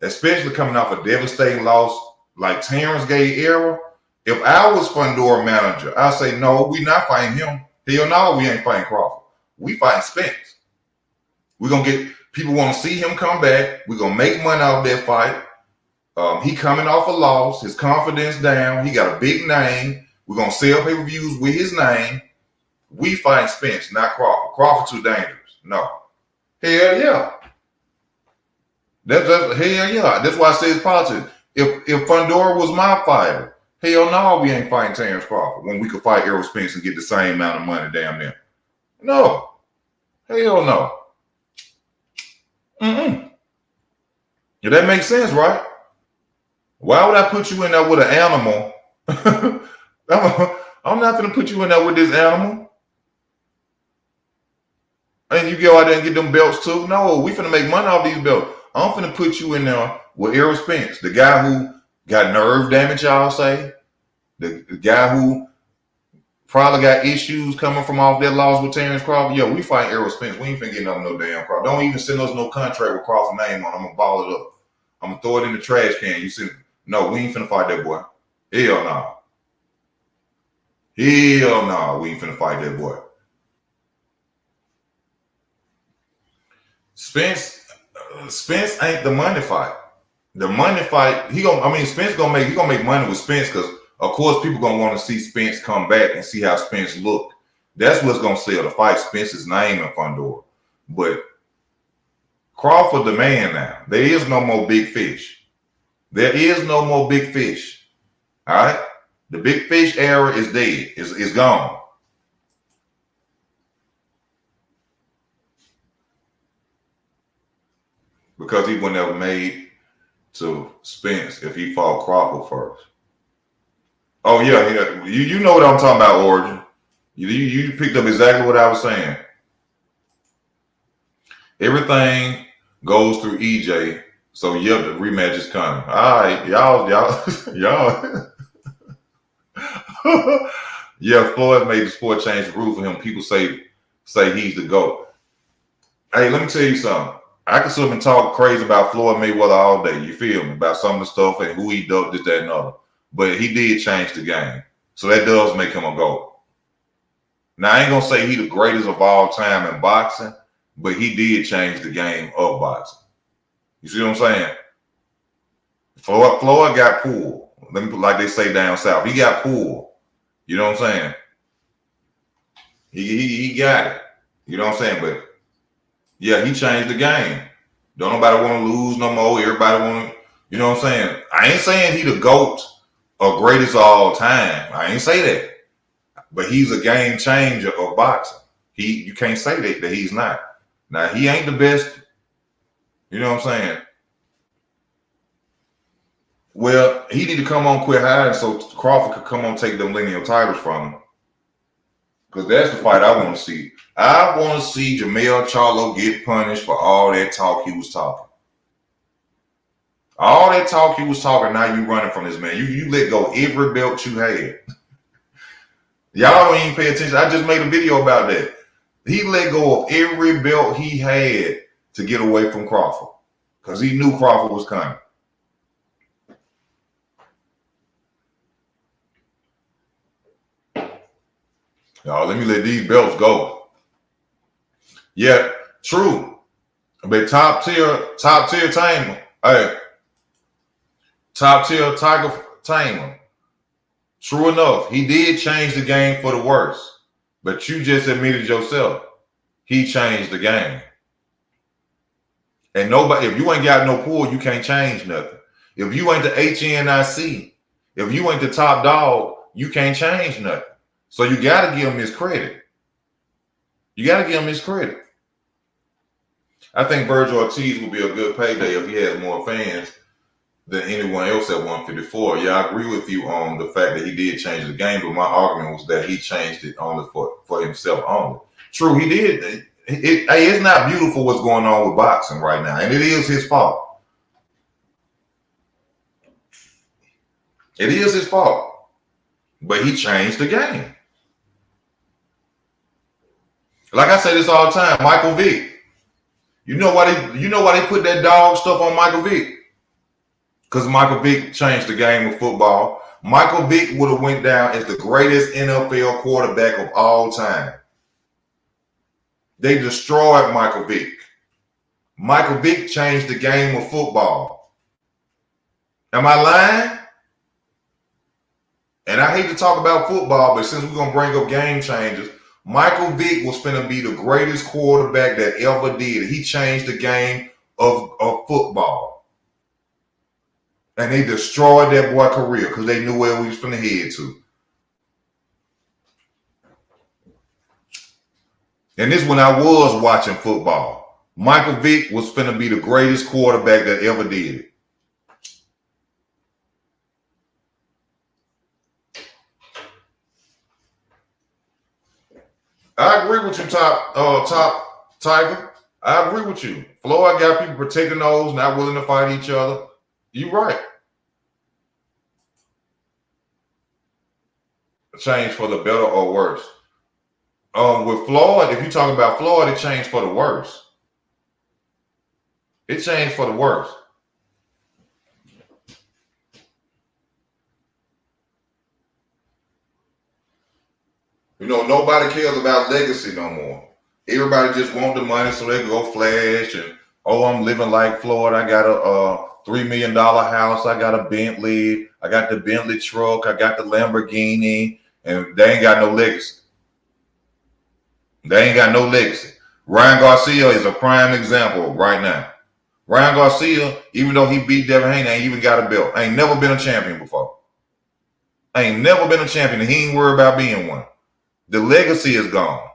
especially coming off a devastating loss like Terrence gave Errol. If I was Fedor manager, I'd say no, we not fighting him. Hell no, we ain't fighting Crawford. We fighting Spence. We're going to get people want to see him come back. We're going to make money out of that fight. He coming off a loss. His confidence down. He got a big name. We're going to sell pay-per-views with his name. We fighting Spence, not Crawford. Crawford too dangerous. No. Hell yeah. Hell yeah. That's why I say it's politics. If Fedor was my fighter, hell no, we ain't fighting Terrence Crawford when we could fight Errol Spence and get the same amount of money damn near. No. Hell no. Yeah, that makes sense, right? Why would I put you in there with an animal? I'm not going to put you in there with this animal. And you go out there and get them belts too. No, we finna make money off these belts. I'm finna put you in there with Errol Spence, the guy who got nerve damage, y'all say. The guy who probably got issues coming from off that loss with Terrence Crawford. Yo, we fight Errol Spence. We ain't finna get no damn Crawford. Don't even send us no contract with Crawford's name on. I'm gonna ball it up. I'm gonna throw it in the trash can. You send no, we ain't finna fight that boy. Hell no. Hell no, we ain't finna fight that boy. Spence ain't the money fight. The money fight, Spence gonna make money with Spence because of course people gonna want to see Spence come back and see how Spence look. That's what's gonna sell the fight, Spence's name in Fedor. But Crawford the man now. There is no more big fish. There is no more big fish. All right? The big fish era is dead. It's gone. Because he wouldn't have made to Spence if he fought Crawford first. Oh yeah. You know what I'm talking about, Origin. You picked up exactly what I was saying. Everything goes through EJ, so yep, the rematch is coming. All right, y'all. Yeah, Floyd made the sport change the rule for him. People say he's the GOAT. Hey, let me tell you something. I can sit up and talk crazy about Floyd Mayweather all day. You feel me? About some of the stuff and who he does, this, that, and other. But he did change the game. So that does make him a GOAT. Now, I ain't going to say he the greatest of all time in boxing, but he did change the game of boxing. You see what I'm saying? Floyd got pulled. Like they say down south. He got pulled. You know what I'm saying? He got it. You know what I'm saying? But yeah, he changed the game. Don't nobody want to lose no more. Everybody want to, you know what I'm saying? I ain't saying he the GOAT or greatest of all time. I ain't say that. But he's a game changer of boxing. You can't say that he's not. Now, he ain't the best. You know what I'm saying? Well, he need to come on quit hiding so Crawford could come on take them lineal titles from him. Because that's the fight I want to see. I want to see Jermell Charlo get punished for all that talk he was talking. All that talk he was talking, now you running from this man. You let go every belt you had. Y'all don't even pay attention. I just made a video about that. He let go of every belt he had to get away from Crawford. Because he knew Crawford was coming. Y'all, let me let these belts go. Yeah, true. But top tier tamer. Hey, top tier tiger tamer. True enough, he did change the game for the worse. But you just admitted yourself, he changed the game. And nobody, if you ain't got no pull, you can't change nothing. If you ain't the HNIC, if you ain't the top dog, you can't change nothing. So you got to give him his credit. You got to give him his credit. I think Virgil Ortiz would be a good payday if he has more fans than anyone else at 154. Yeah, I agree with you on the fact that he did change the game, but my argument was that he changed it only for himself only. True, he did. It's not beautiful what's going on with boxing right now, and it is his fault. It is his fault. But he changed the game. Like I say this all the time, Michael Vick. You know why they put that dog stuff on Michael Vick? Because Michael Vick changed the game of football. Michael Vick would have went down as the greatest NFL quarterback of all time. They destroyed Michael Vick. Michael Vick changed the game of football. Am I lying? And I hate to talk about football, but since we're going to bring up game changers, Michael Vick was finna be the greatest quarterback that ever did. He changed the game of football. And they destroyed that boy's career because they knew where we was finna head to. And this when I was watching football. Michael Vick was finna be the greatest quarterback that ever did it. I agree with you, top Tiger. I agree with you. Floyd got people protecting those, not willing to fight each other. You're right. Change for the better or worse. With Floyd, if you talk about Floyd, it changed for the worse. It changed for the worse. You know, nobody cares about legacy no more. Everybody just want the money so they can go flash and, oh, I'm living like Floyd. I got a $3 million house. I got a Bentley. I got the Bentley truck. I got the Lamborghini. And they ain't got no legacy. They ain't got no legacy. Ryan Garcia is a prime example right now. Ryan Garcia, even though he beat Devin Haney, ain't even got a belt. Ain't never been a champion before. Ain't never been a champion. And he ain't worried about being one. The legacy is gone.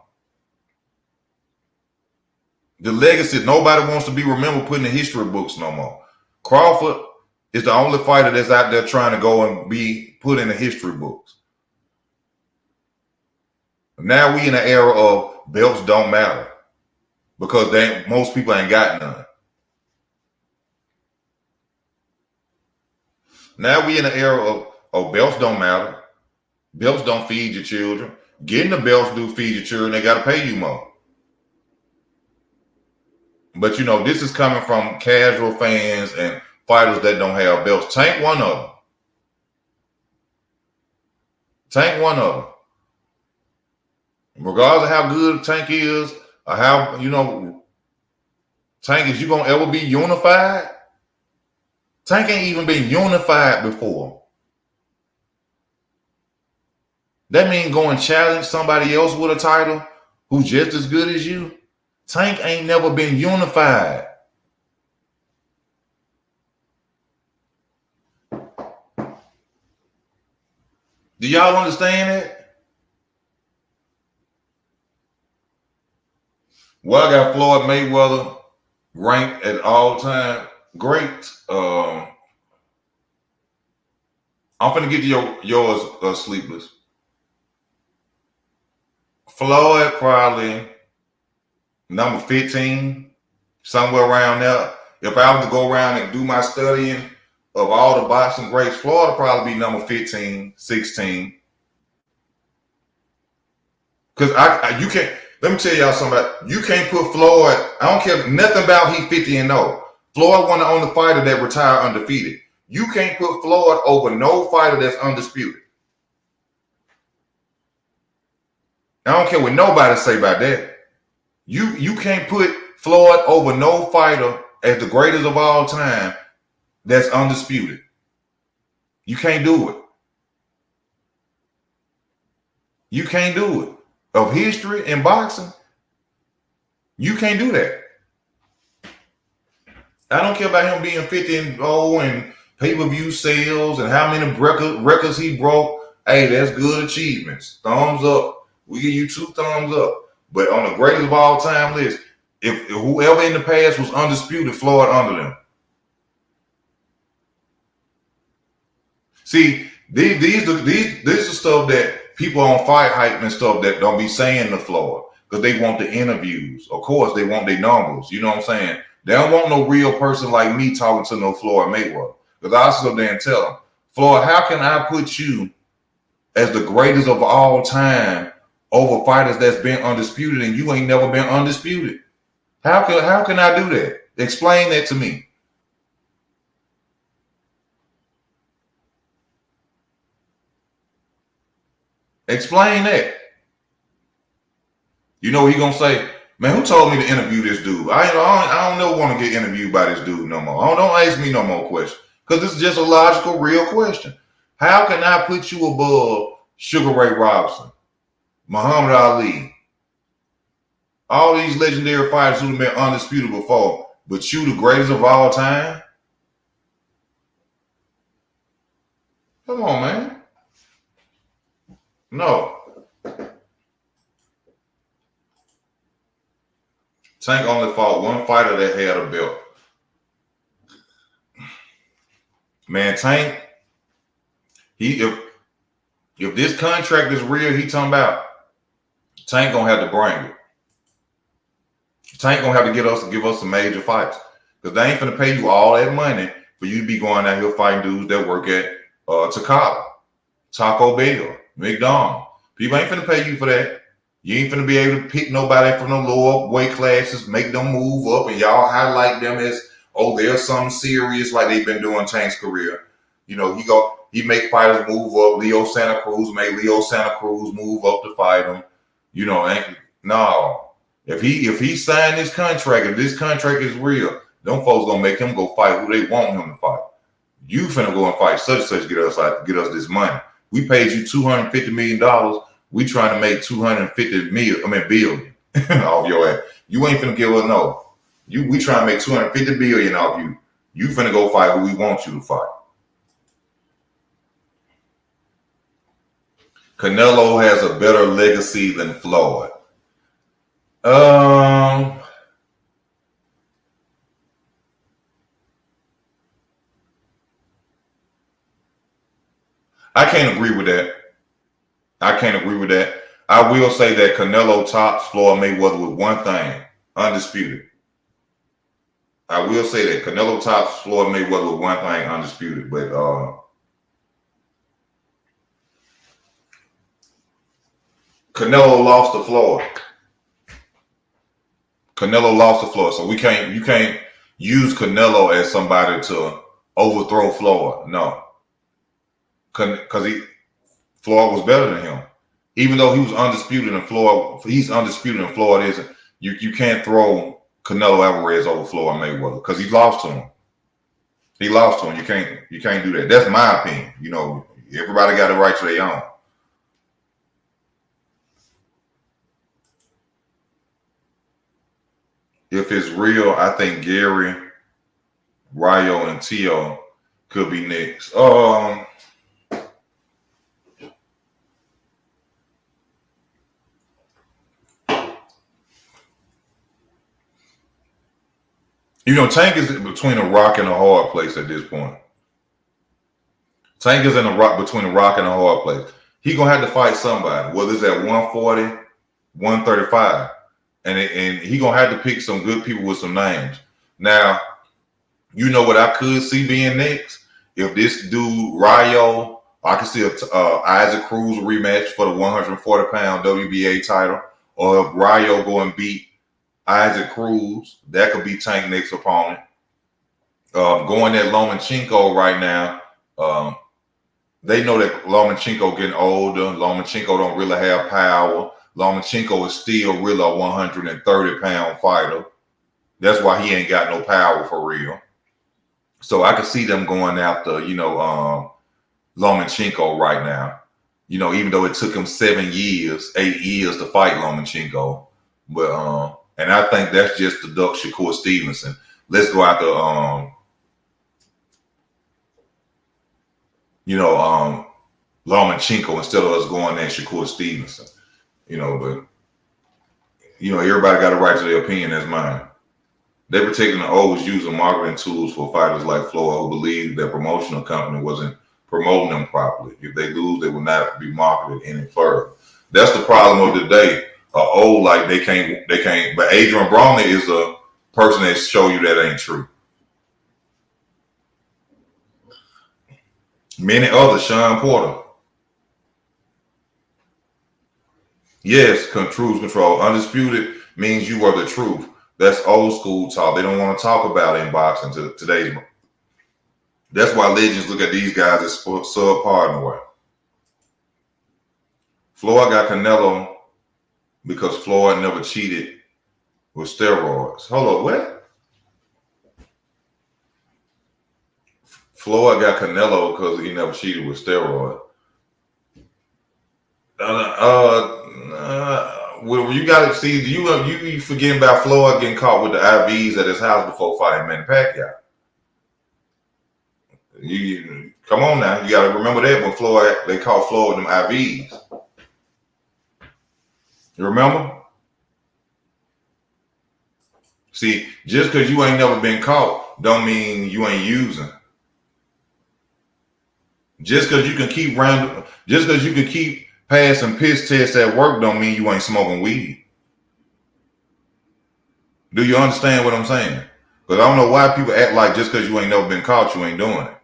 The legacy, nobody wants to be remembered putting in history books no more. Crawford is the only fighter that's out there trying to go and be put in the history books. Now we in an era of belts don't matter because most people ain't got none. Now we in an era of belts don't matter. Belts don't feed your children. Getting the belts do feed your children. They got to pay you more. But, you know, this is coming from casual fans and fighters that don't have belts. Tank one of them. Tank one of them. Regardless of how good Tank is or how, you know, Tank, is you going to ever be unified? Tank ain't even been unified before. That means go and challenge somebody else with a title who's just as good as you. Tank ain't never been unified. Do y'all understand that? Well, I got Floyd Mayweather ranked at all time great. I'm finna get to yours, Sleepless. Floyd probably number 15, somewhere around there. If I was to go around and do my studying of all the boxing greats, Floyd would probably be number 15, 16. Because you can't, let me tell y'all something you can't put Floyd, I don't care nothing about he 50-0. Floyd one the only fighter that retired undefeated. You can't put Floyd over no fighter that's undisputed. I don't care what nobody say about that. You can't put Floyd over no fighter as the greatest of all time that's undisputed. You can't do it. You can't do it. Of history in boxing, you can't do that. I don't care about him being 50-0 and pay-per-view sales and how many records he broke. Hey, that's good achievements. Thumbs up. We give you 2 thumbs up. But on the greatest of all time list, if whoever in the past was undisputed, Floyd under them. See, this is stuff that people on Fight Hype and stuff that don't be saying to Floyd because they want the interviews. Of course, they want their numbers. You know what I'm saying? They don't want no real person like me talking to no Floyd Mayweather. Because I sit there and tell them, Floyd, how can I put you as the greatest of all time over fighters that's been undisputed and you ain't never been undisputed? How can I do that? Explain that to me. Explain that. You know what he gonna say? Man, who told me to interview this dude? I don't never want to get interviewed by this dude no more. Don't ask me no more questions. Because this is just a logical, real question. How can I put you above Sugar Ray Robinson, Muhammad Ali, all these legendary fighters who've been undisputed before, but you the greatest of all time? Come on, man. No. Tank only fought one fighter that had a belt. Man, Tank, if this contract is real, he talking about, Tank gonna have to bring it. Tank gonna have to give us some major fights. Because they ain't finna pay you all that money for you to be going out here fighting dudes that work at Takata, Taco Bell, McDonald's. People ain't finna pay you for that. You ain't finna be able to pick nobody from the lower weight classes, make them move up, and y'all highlight them as, oh, there's something serious like they've been doing Tank's career. You know, he make fighters move up. Leo Santa Cruz made Leo Santa Cruz move up to fight him. You know, no. If he signed this contract, if this contract is real, them folks gonna make him go fight who they want him to fight. You finna go and fight such and such, get us this money. We paid you $250 million. We trying to make 250 billion off your ass. You ain't finna give us no. We trying to make 250 billion off you. You finna go fight who we want you to fight. Canelo has a better legacy than Floyd. I can't agree with that. I will say that Canelo tops Floyd Mayweather with one thing, undisputed. I will say that Canelo tops Floyd Mayweather with one thing, undisputed. But Canelo lost to Floyd. So you can't use Canelo as somebody to overthrow Floyd. No, because Floyd was better than him. Even though he was undisputed and he's undisputed and Floyd isn't. You can't throw Canelo Alvarez over Floyd Mayweather because he lost to him. You can't do that. That's my opinion. You know, everybody got a right to their own. If it's real, I think Gary, Rayo, and Tio could be next. You know, Tank is between a rock and a hard place at this point. Tank is between a rock and a hard place. He gonna have to fight somebody, whether it's at 140, 135, and he gonna have to pick some good people with some names. Now, you know what I could see being next? If this dude Rayo, I could see Isaac Cruz rematch for the 140-pound WBA title, or if Rayo go and beat Isaac Cruz, that could be Tank next opponent. Going at Lomachenko right now, they know that Lomachenko getting older. Lomachenko don't really have power. Lomachenko is still really a 130-pound fighter. That's why he ain't got no power for real. So I could see them going after, Lomachenko right now. You know, even though it took him 8 years to fight Lomachenko. But and I think that's just to duck Shakur Stevenson. Let's go after Lomachenko instead of us going at Shakur Stevenson. But everybody got a right to their opinion. That's mine. They were taking the always using marketing tools for fighters like Floyd who believed their promotional company wasn't promoting them properly. If they lose, they will not be marketed any further. That's the problem of the day. Like they can't. But Adrian Broner is a person that show you that ain't true. Many others, Sean Porter. Yes, cruise control. Undisputed means you are the truth. That's old school talk. They don't want to talk about it in boxing today's. That's why legends look at these guys as subpar in a way. Floyd got Canelo because Floyd never cheated with steroids. Hold on, what? Floyd got Canelo because he never cheated with steroids. Well, you got to see. You forgetting about Floyd getting caught with the IVs at his house before fighting Manny Pacquiao. Come on now, you got to remember that when they caught Floyd with them IVs. You remember? See, just because you ain't never been caught, don't mean you ain't using. Just because you can keep passing piss tests at work, don't mean you ain't smoking weed. Do you understand what I'm saying? Because I don't know why people act like just because you ain't never been caught, you ain't doing it.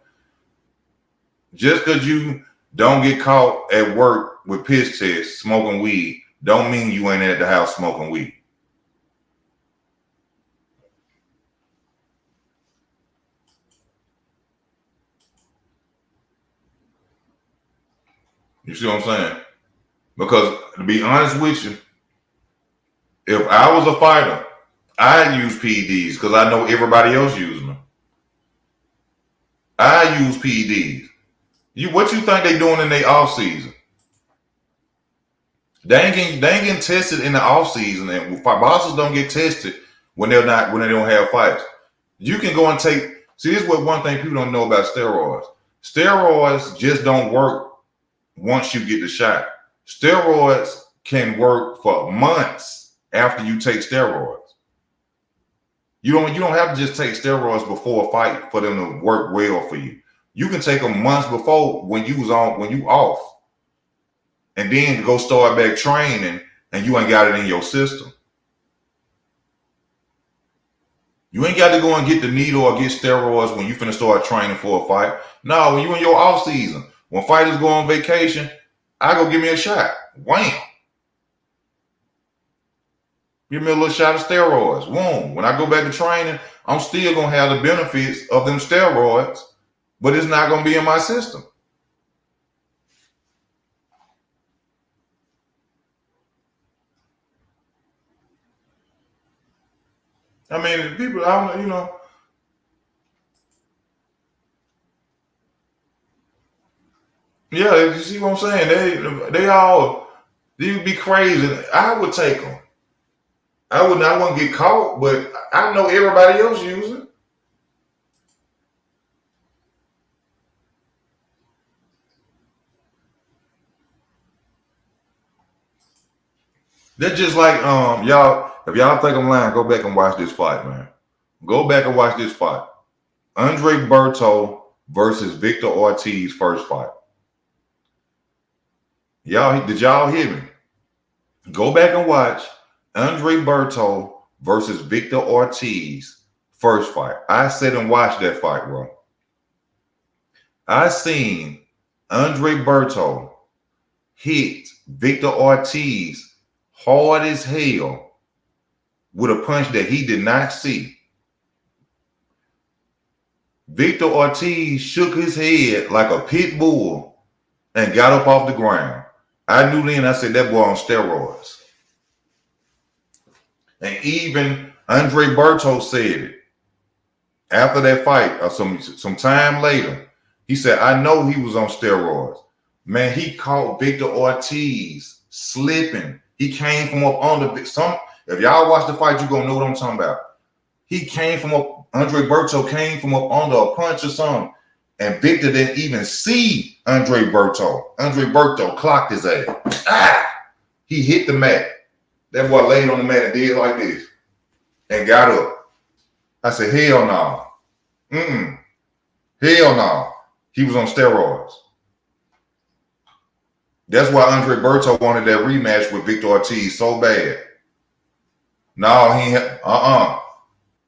Just because you don't get caught at work with piss tests smoking weed, don't mean you ain't at the house smoking weed. You see what I'm saying? Because to be honest with you, if I was a fighter, I use PEDs because I know everybody else using them. I use PEDs. What you think they doing in their off season? They ain't getting tested in the off season, and boxers don't get tested when they don't have fights. You can go and take. See, this is what one thing people don't know about steroids. Steroids just don't work once you get the shot. Steroids can work for months after you take steroids. You don't have to just take steroids before a fight for them to work well for you. You can take them months before when you off, and then go start back training, and you ain't got it in your system. You ain't got to go and get the needle or get steroids when you finna start training for a fight. No, when you in your off season, when fighters go on vacation, I go give me a shot. Wham! Give me a little shot of steroids. Boom. When I go back to training, I'm still gonna have the benefits of them steroids, but it's not gonna be in my system. I mean, people, I don't, yeah, you see what I'm saying? They'd be crazy. I would take them. I wouldn't get caught, but I know everybody else using it. They're just like y'all. If y'all think I'm lying, go back and watch this fight, man. Go back and watch this fight. Andre Berto versus Victor Ortiz first fight. Did y'all hear me? Go back and watch Andre Berto versus Victor Ortiz first fight. I sat and watched that fight, bro. I seen Andre Berto hit Victor Ortiz hard as hell with a punch that he did not see. Victor Ortiz shook his head like a pit bull and got up off the ground. I knew then, I said, that boy on steroids. And even Andre Berto said it after that fight, or some time later. He said, I know he was on steroids. Man, he caught Victor Ortiz slipping. He came from up under if y'all watch the fight, you're gonna know what I'm talking about. He came from up, Andre Berto came from up under a punch or something, and Victor didn't even see Andre Berto. Andre Berto clocked his ass. He hit the mat. That boy laid on the mat and did like this and got up. I said, hell no. Hell no. He was on steroids. That's why Andre Berto wanted that rematch with Victor Ortiz so bad. No, he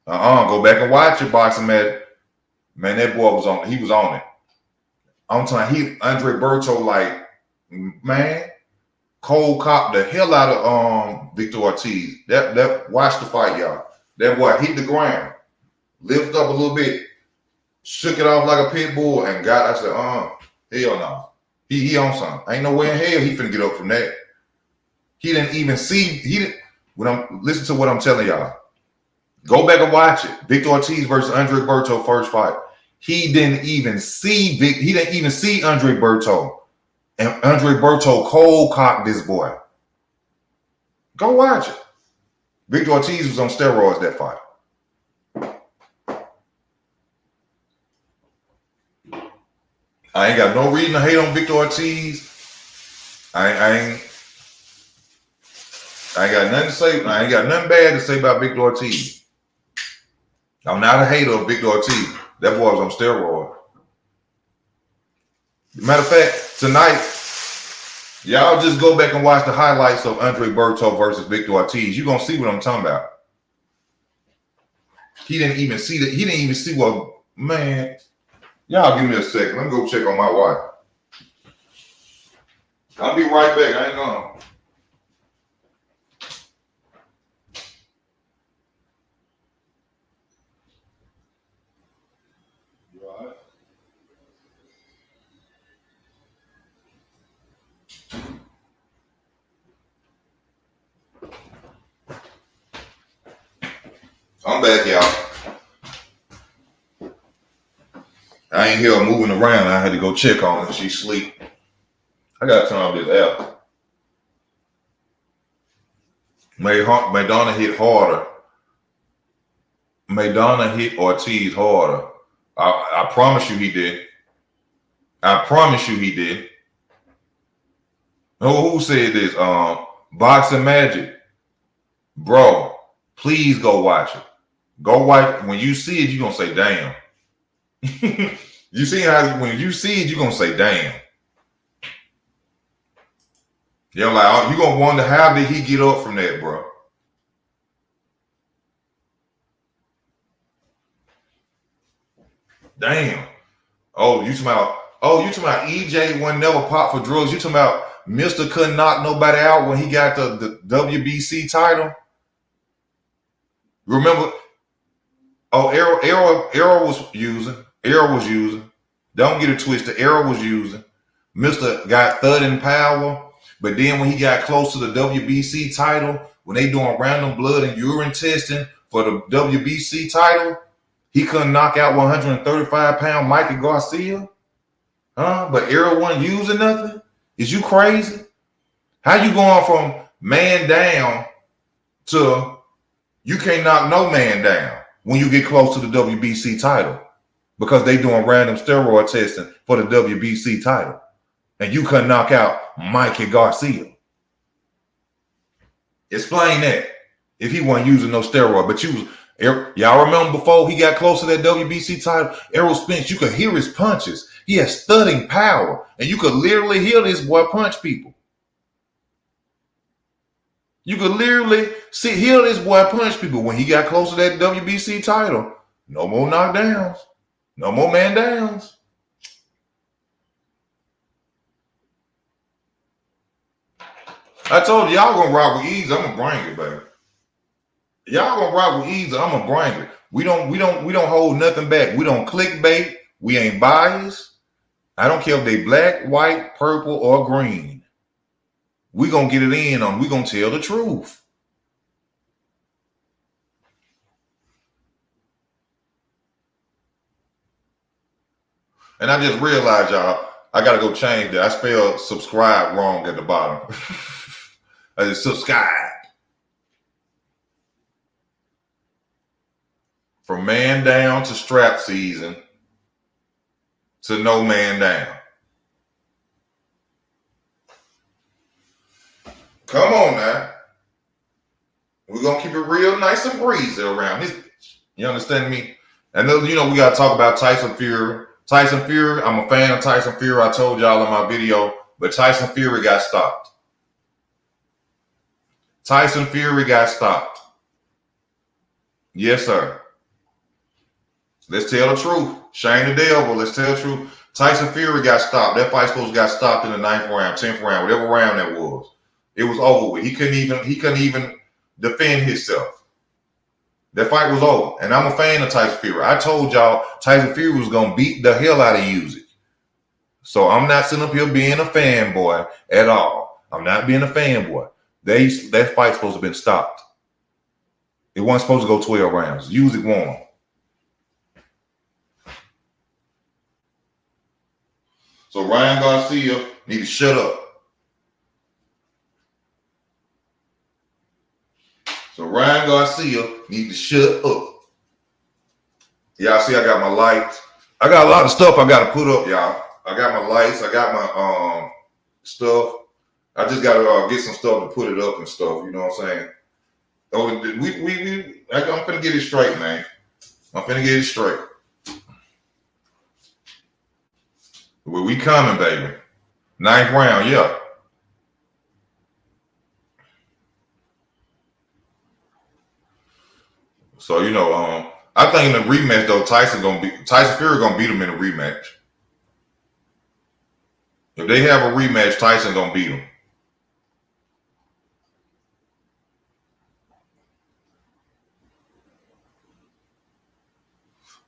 go back and watch your boxing match. Man, that boy was on. He was on it. I'm telling Andre Berto, like, man, cold cop the hell out of Victor Ortiz. That watch the fight, y'all. That boy hit the ground, lifted up a little bit, shook it off like a pit bull, and got. I said, hell no. He on something. Ain't no way in hell he finna get up from that. He didn't even see. Listen to what I'm telling y'all. Go back and watch it. Victor Ortiz versus Andre Berto first fight. He didn't even see Andre Berto. And Andre Berto cold cocked this boy. Go watch it. Victor Ortiz was on steroids that fight. I ain't got no reason to hate on Victor Ortiz. I ain't got nothing to say. I ain't got nothing bad to say about Victor Ortiz. I'm not a hater of Victor Ortiz. That boy was on steroids. Matter of fact, tonight, y'all just go back and watch the highlights of Andre Berto versus Victor Ortiz. You're going to see what I'm talking about. He didn't even see that. He didn't even see what, man. Y'all give me a second. Let me go check on my wife. I'll be right back. I ain't gone. I'm back, y'all. I ain't hear her moving around. I had to go check on her. She sleep. I got to turn off this app. Maidana hit harder. Maidana hit Ortiz harder. I promise you he did. I promise you he did. Who said this? Boxing Magic. Bro, please go watch it. Go watch. When you see it, you're going to say, damn. You see how when you see it, you're going to say, damn. You're like, you're going to wonder, how did he get up from that, bro? Damn. Oh, you talking about EJ one never popped for drugs. You talking about Mr. couldn't knock nobody out when he got the WBC title? Remember? Oh, Errol was using. Errol was using. Don't get it twisted. Errol was using. Mr. got third in power. But then when he got close to the WBC title, when they doing random blood and urine testing for the WBC title, he couldn't knock out 135-pound Mikey Garcia. Huh? But Errol wasn't using nothing? Is you crazy? How you going from man down to you can't knock no man down when you get close to the WBC title? Because they doing random steroid testing for the WBC title. And you couldn't knock out Mikey Garcia. Explain that. If he wasn't using no steroid, but y'all remember before he got close to that WBC title, Errol Spence, you could hear his punches. He has thudding power, and you could literally hear this boy punch people. You could literally hear this boy punch people when he got close to that WBC title. No more knockdowns. No more man downs. I told you, y'all gonna rock with ease. I'm gonna bring it, baby. Y'all gonna rock with ease. I'm gonna bring it. We don't hold nothing back. We don't clickbait. We ain't biased. I don't care if they black, white, purple, or green. We gonna get it in on. We gonna tell the truth. And I just realized, y'all, I gotta go change that. I spelled subscribe wrong at the bottom. I just subscribe. From man down to strap season to no man down. Come on now. We're going to keep it real nice and breezy around this bitch. You understand me? And then, we got to talk about Tyson Fury. Tyson Fury, I'm a fan of Tyson Fury. I told y'all in my video, but Tyson Fury got stopped. Tyson Fury got stopped. Yes, sir. Let's tell the truth. Shame the devil. Let's tell the truth. Tyson Fury got stopped. That fight supposed to got stopped in the 9th round, 10th round, whatever round that was. It was over with. He couldn't even defend himself. That fight was over. And I'm a fan of Tyson Fury. I told y'all Tyson Fury was gonna beat the hell out of Usyk. So I'm not sitting up here being a fanboy at all. I'm not being a fanboy. That fight's supposed to have been stopped. It wasn't supposed to go 12 rounds. Usyk won. So Ryan Garcia need to shut up. So Ryan Garcia need to shut up. Y'all see I got my lights. I got a lot of stuff I got to put up, y'all. I got my lights. I got my stuff. I just got to get some stuff to put it up and stuff. You know what I'm saying? Oh, I'm going to get it straight, man. I'm finna get it straight. Well, we coming, baby. 9th round, yeah. So I think in the rematch though, Tyson Fury gonna beat him in a rematch. If they have a rematch, Tyson gonna beat him.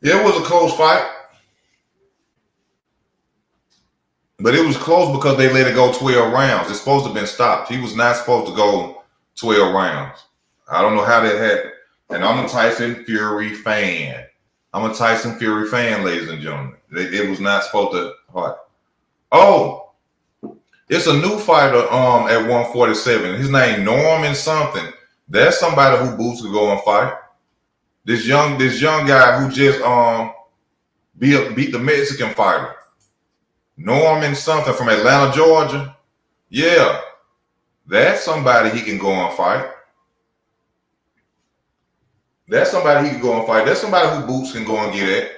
Yeah, it was a close fight. But it was close because they let it go 12 rounds. It's supposed to have been stopped. He was not supposed to go 12 rounds. I don't know how that happened. And I'm a Tyson Fury fan. Ladies and gentlemen. It was not supposed to. Oh, it's a new fighter at 147. His name Norman something. That's somebody who Boots could go and fight. This young guy who just beat the Mexican fighter. Norman something from Atlanta, Georgia. Yeah. That's somebody he can go and fight. That's somebody he can go and fight. That's somebody who Boots can go and get at.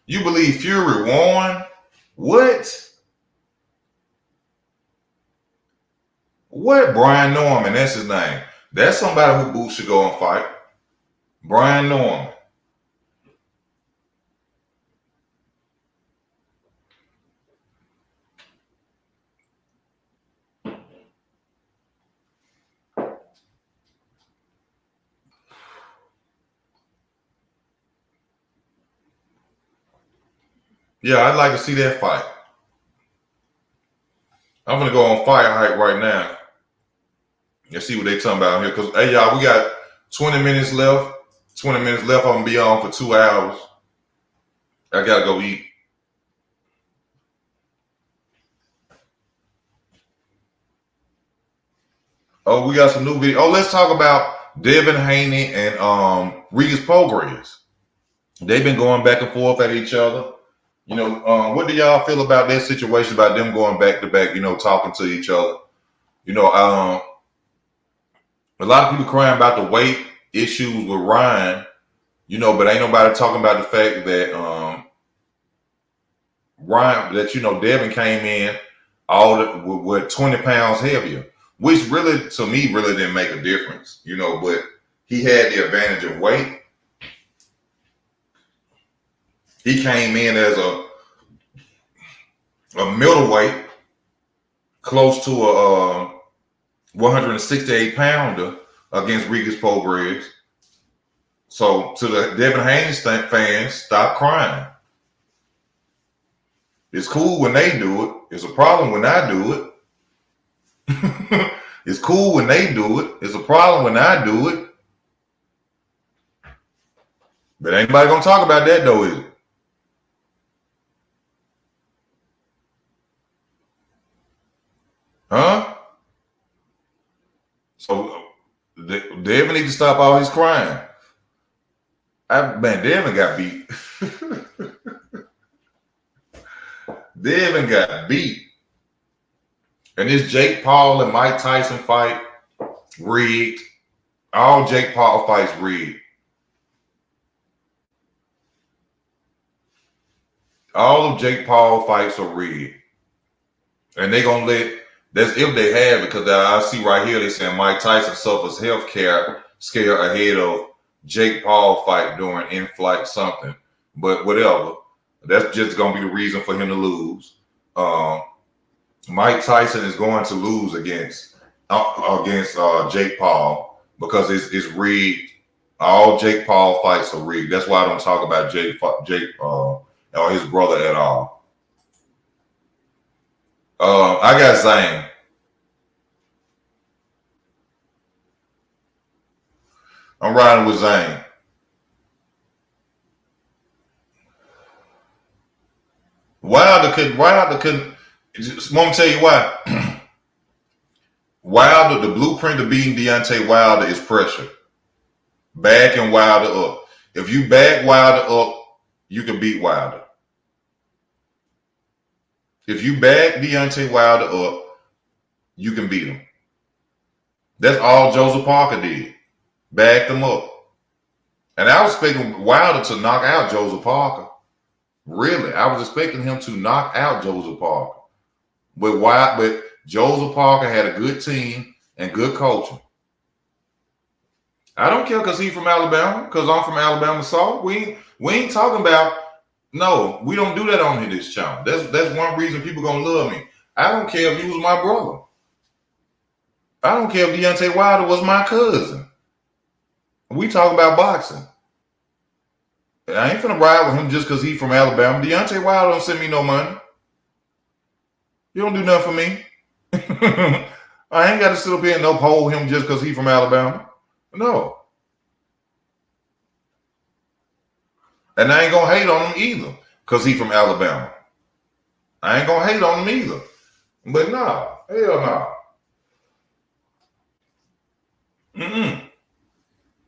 You believe Fury won? What? What? Brian Norman, that's his name. That's somebody who Boots should go and fight. Brian Norman. Yeah, I'd like to see that fight. I'm gonna go on Fire Hype right now and see what they talking about here. Cause hey y'all, we got 20 minutes left. 20 minutes left. I'm gonna be on for 2 hours. I gotta go eat. Oh, we got some new video. Oh, let's talk about Devin Haney and Regis Prograis. They've been going back and forth at each other. What do y'all feel about that situation, about them going back to back, talking to each other? A lot of people crying about the weight issues with Ryan, but ain't nobody talking about the fact that Devin came in with 20 pounds heavier, which really, to me, really didn't make a difference, but he had the advantage of weight. He came in as a middleweight, close to a 168 pounder against Regis Prograis. So to the Devin Haney fans, stop crying. It's cool when they do it. It's a problem when I do it. It's cool when they do it. It's a problem when I do it. But ain't nobody gonna talk about that though, is it? Huh? So Devin needs to stop all his crying. Devin got beat. Devin got beat. And this Jake Paul and Mike Tyson fight, rigged. All Jake Paul fights rigged. All of Jake Paul fights are rigged. And they gonna that's if they have, because I see right here they saying Mike Tyson suffers health care scare ahead of Jake Paul fight during in-flight something. But whatever. That's just gonna be the reason for him to lose. Mike Tyson is going to lose against Jake Paul because it's rigged. All Jake Paul fights are rigged. That's why I don't talk about Jake or his brother at all. I got Zhang. I'm riding with Zhang. Wilder couldn't. Want me to tell you why? Wilder, the blueprint of beating Deontay Wilder is pressure. Backing Wilder up. If you back Wilder up, you can beat Wilder. If you back Deontay Wilder up, you can beat him. That's all Joseph Parker did. Backed him up. And I was expecting Wilder to knock out Joseph Parker. Really, I was expecting him to knock out Joseph Parker. But Joseph Parker had a good team and good coaching. I don't care because he's from Alabama, because I'm from Alabama. So we ain't talking about, no, we don't do that on this channel. That's one reason people gonna love me. I don't care if he was my brother. I don't care if Deontay Wilder was my cousin. We talk about boxing. I ain't finna ride with him just because he's from Alabama. Deontay Wilder don't send me no money. You don't do nothing for me. I ain't got to sit up here and uphold him just because he's from Alabama. No. And I ain't going to hate on him either because he's from Alabama. I ain't going to hate on him either. But no, hell no.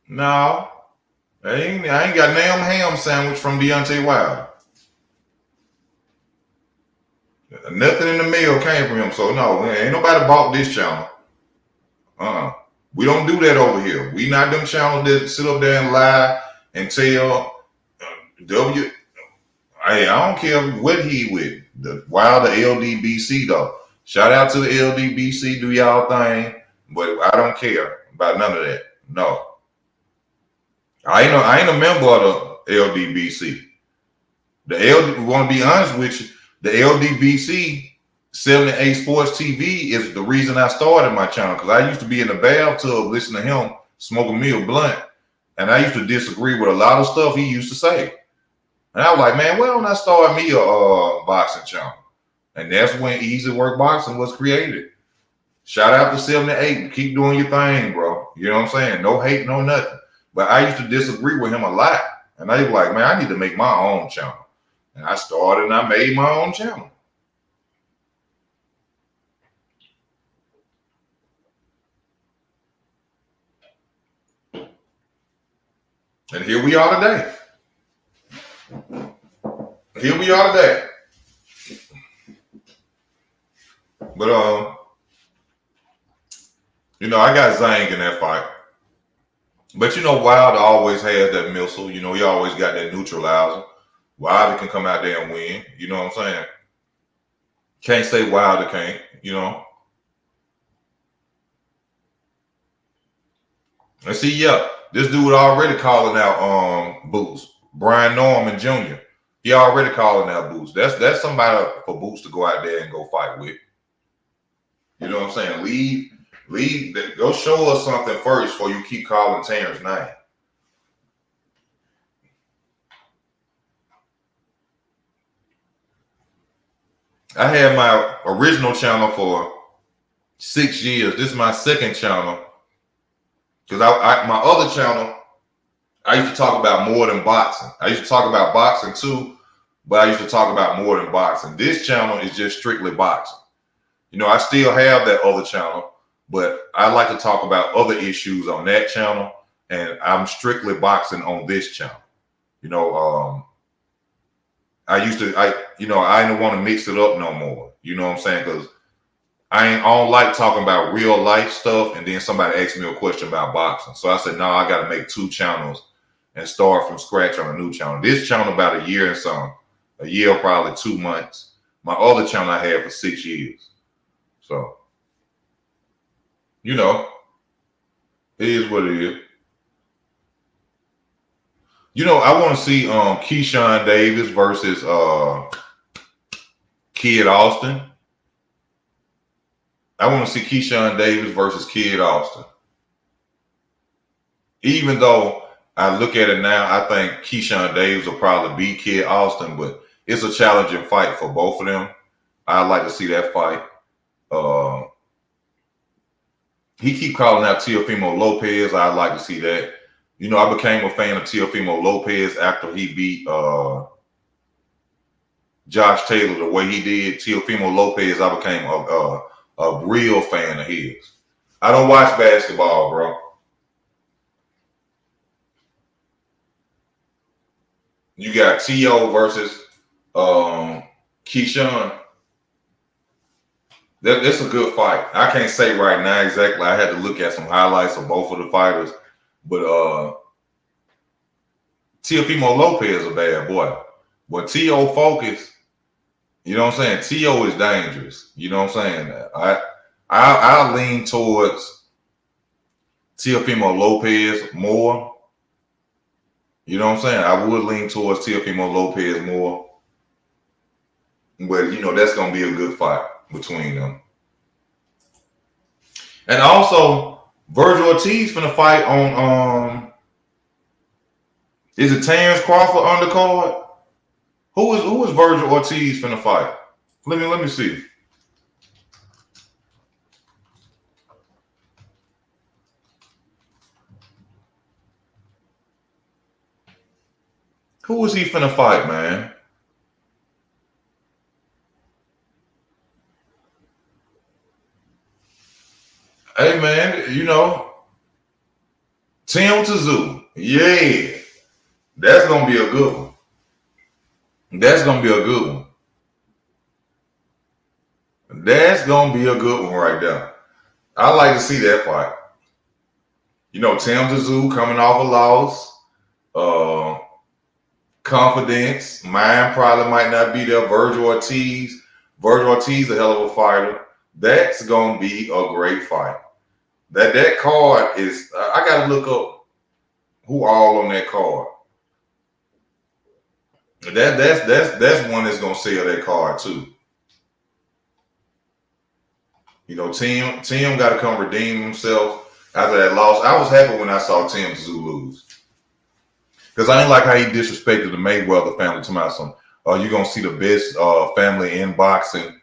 No. I ain't got damn ham sandwich from Deontay Wilder. Nothing in the mail came from him. So no, ain't nobody bought this channel. We don't do that over here. We not them channels that sit up there and lie and tell I don't care what he with. The Wilder LDBC though. Shout out to the LDBC, do y'all thing. But I don't care about none of that. No. I ain't a member of the LDBC. Want to be honest with you, the LDBC 78 Sports TV is the reason I started my channel, because I used to be in the bathtub listening to him smoking me a blunt, and I used to disagree with a lot of stuff he used to say. And I was like, man, why don't I start me a boxing channel? And that's when Easy Work Boxing was created. Shout out to 78. Keep doing your thing, bro. You know what I'm saying? No hate, no nothing. But I used to disagree with him a lot. And I was like, man, I need to make my own channel. And I started and I made my own channel. And here we are today. Here we are today. But I got Zhang in that fight. But Wilder always has that missile. He always got that neutralizer. Wilder can come out there and win. You know what I'm saying? Can't say Wilder can't, And see, this dude already calling out Boots. Brian Norman Jr. He already calling out Boots. That's somebody for Boots to go out there and go fight with. You know what I'm saying? Go show us something first before you keep calling Terrence's name. I had my original channel for 6 years. This is my second channel. Because my other channel, I used to talk about more than boxing. I used to talk about boxing too, but I used to talk about more than boxing. This channel is just strictly boxing. I still have that other channel, but I like to talk about other issues on that channel, and I'm strictly boxing on this channel. I didn't want to mix it up no more. You know what I'm saying? Because I don't like talking about real life stuff, and then somebody asked me a question about boxing. So I said, no, I got to make 2 channels and start from scratch on a new channel. This channel about a year and some, a year, probably 2 months. My other channel I had for 6 years. So, it is what it is. I want to see Keyshawn Davis versus Kid Austin. I want to see Keyshawn Davis versus Kid Austin. Even though I look at it now, I think Keyshawn Davis will probably beat Kid Austin, but it's a challenging fight for both of them. I'd like to see that fight. He keep calling out Teofimo Lopez. I'd like to see that. I became a fan of Teofimo Lopez after he beat Josh Taylor the way he did. Teofimo Lopez, I became a real fan of his. I don't watch basketball, bro. You got T.O. versus Keyshawn. It's a good fight. I can't say right now exactly. I had to look at some highlights of both of the fighters, but Teofimo Lopez a bad boy. But T.O. focus, you know what I'm saying? T.O. is dangerous. You know what I'm saying? I lean towards Teofimo Lopez more. You know what I'm saying? I would lean towards Teofimo Lopez more. But, you know, that's going to be a good fight between them. And also, Virgil Ortiz finna fight on, is it Terrence Crawford undercard? Who is Virgil Ortiz finna fight? Let me see. Who is he finna fight, man? Hey, man, you know, Tim Tszyu. Yeah. That's going to be a good one. That's going to be a good one. That's going to be a good one right there. I like to see that fight. You know, Tim Tszyu coming off a loss. Confidence. Mine probably might not be there. Virgil Ortiz. Virgil Ortiz a hell of a fighter. That's going to be a great fight. That card is, I got to look up who all on that card. That's one that's gonna sell that card too. You know, Tim got to come redeem himself after that loss. I was happy when I saw Tim Tszyu lose because I didn't like how he disrespected the Mayweather family. To my son, you're gonna see the best family in boxing.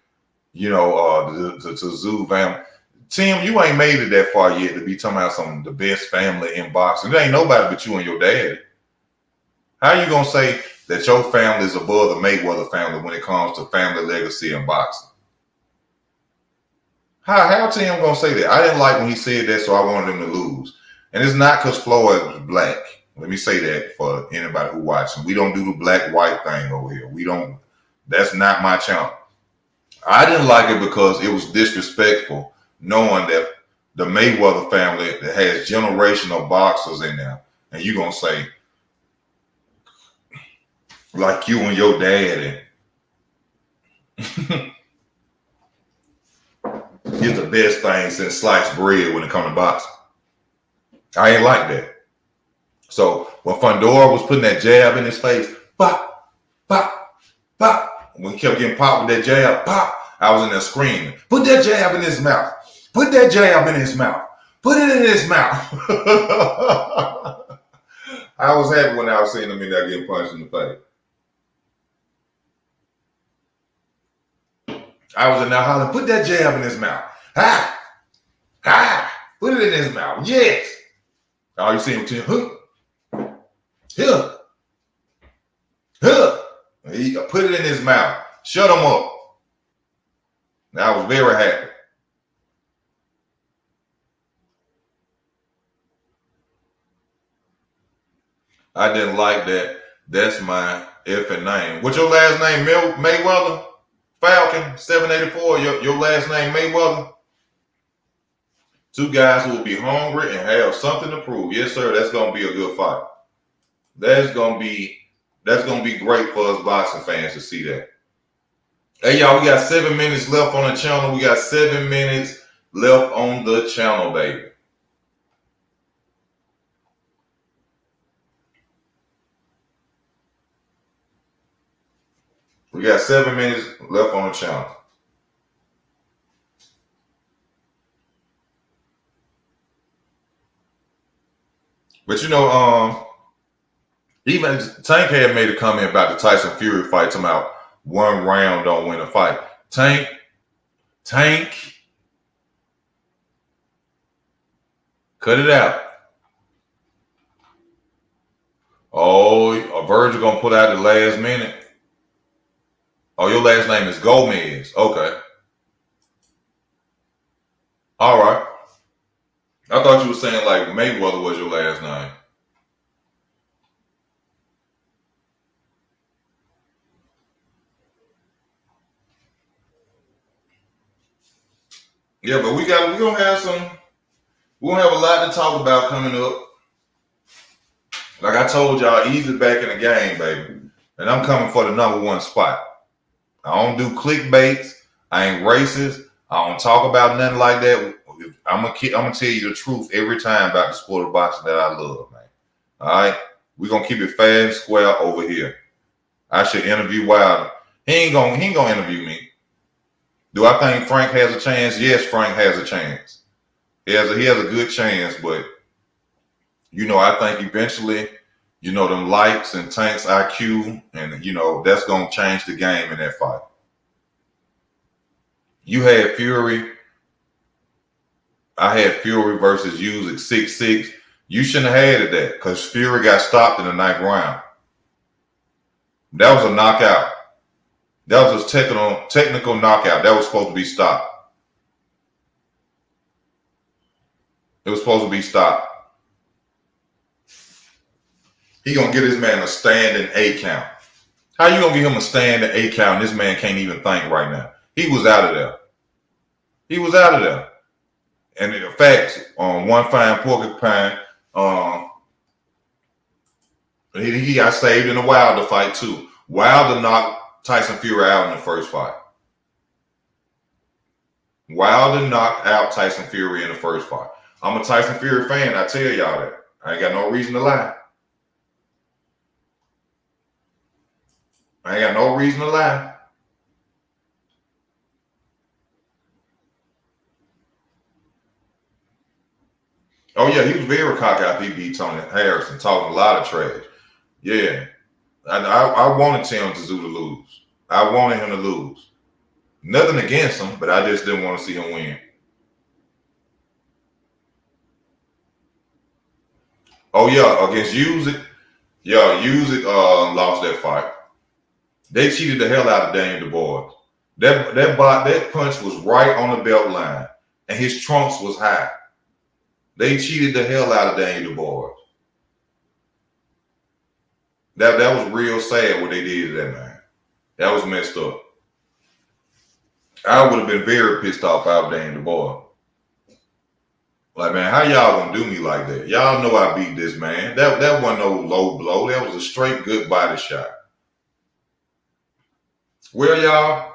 You know, the Tszyu family. Tim, you ain't made it that far yet to be talking about the best family in boxing. There ain't nobody but you and your dad. How you gonna say that your family is above the Mayweather family when it comes to family legacy in boxing? How Tim gonna say that? I didn't like when he said that, so I wanted him to lose. And it's not because Floyd was black. Let me say that for anybody who watching. We don't do the black-white thing over here. We don't. That's not my channel. I didn't like it because it was disrespectful, knowing that the Mayweather family that has generational boxers in there, and you gonna say like you and your daddy is the best thing since sliced bread when it comes to boxing. I ain't like that. So when Fedor was putting that jab in his face, pop, pop, pop, when he kept getting popped with that jab, pop, I was in there screaming, put that jab in his mouth. Put that jab in his mouth. Put it in his mouth. I was happy when I was seeing him in there getting punched in the face. I was in there hollering, put that jab in his mouth. Ha! Ha! Put it in his mouth. Yes. All you see him to huh? Huh? Huh? He put it in his mouth. Shut him up. I was very happy. I didn't like that. That's my effing name. What's your last name? Mayweather? Falcon 784. Your last name Mayweather? Two guys who will be hungry and have something to prove. Yes, sir. That's gonna be a good fight. That's gonna be great for us boxing fans to see that. Hey y'all, we got 7 minutes left on the channel. We got 7 minutes left on the channel, baby. We got 7 minutes left on the channel. But you know, even Tank had made a comment about the Tyson Fury fight, talking about 1 round don't win a fight. Tank, cut it out. Oh, a Virgil gonna put out the last minute. Oh, your last name is Gomez. Okay. All right. I thought you were saying like Mayweather was your last name. Yeah, but we're gonna have a lot to talk about coming up. Like I told y'all, easy back in the game, baby. And I'm coming for the #1 spot. I don't do clickbaits. I ain't racist. I don't talk about nothing like that. I'm gonna tell you the truth every time about the sport of boxing that I love, man. All right, we're gonna keep it fair and square over here. I should interview Wilder. He ain't gonna interview me. Do I think Frank has a chance? Yes, Frank has a chance. He has a good chance, but I think eventually, them lights and Tank's IQ, and that's gonna change the game in that fight. You had Fury. I had Fury versus Usyk 6-6. You shouldn't have had that because Fury got stopped in the 9th round. That was a knockout. That was a technical knockout. That was supposed to be stopped. It was supposed to be stopped. He gonna get his man a standing 8 count. How you gonna give him a standing 8 count and this man can't even think right now? He was out of there. He was out of there. And in fact, on one fine porcupine, he got saved in the Wilder fight too. Wilder knocked Tyson Fury out in the first fight. Wilder knocked out Tyson Fury in the first fight. I'm a Tyson Fury fan. I tell y'all that. I ain't got no reason to lie. I ain't got no reason to lie. Oh, yeah, he was very cocky after he beat Tony Harrison, talking a lot of trash. Yeah. I wanted Tim Tszyu to lose. I wanted him to lose. Nothing against him, but I just didn't want to see him win. Oh, yeah, against Usyk. Yeah, Usyk lost that fight. They cheated the hell out of Daniel Dubois. That punch was right on the belt line, and his trunks was high. They cheated the hell out of Daniel Dubois. That was real sad what they did to that man. That was messed up. I would have been very pissed off out of Daniel Dubois. Like, man, how y'all gonna do me like that? Y'all know I beat this man. That wasn't no low blow. That was a straight good body shot. Well, y'all,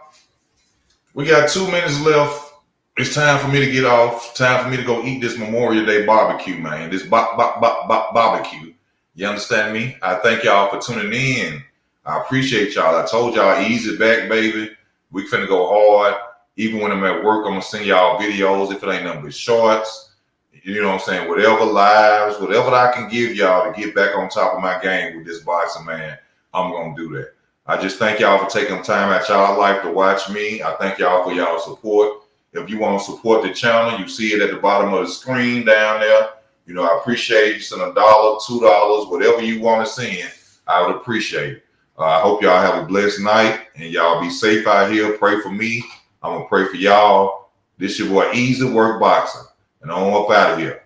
we got 2 minutes left. It's time for me to get off. It's time for me to go eat this Memorial Day barbecue, man. This barbecue. You understand me? I thank y'all for tuning in. I appreciate y'all. I told y'all, ease it back, baby. We finna go hard. Even when I'm at work, I'm gonna send y'all videos if it ain't nothing but shorts. You know what I'm saying? Whatever lives, whatever I can give y'all to get back on top of my game with this boxing, man, I'm gonna do that. I just thank y'all for taking time out y'all life to watch me. I thank y'all for y'all support. If you want to support the channel, you see it at the bottom of the screen down there. I appreciate you. Send $1, $2, whatever you want to send. I would appreciate it. I hope y'all have a blessed night and y'all be safe out here. Pray for me. I'm going to pray for y'all. This your boy Easy Work Boxing. And I'm up out of here.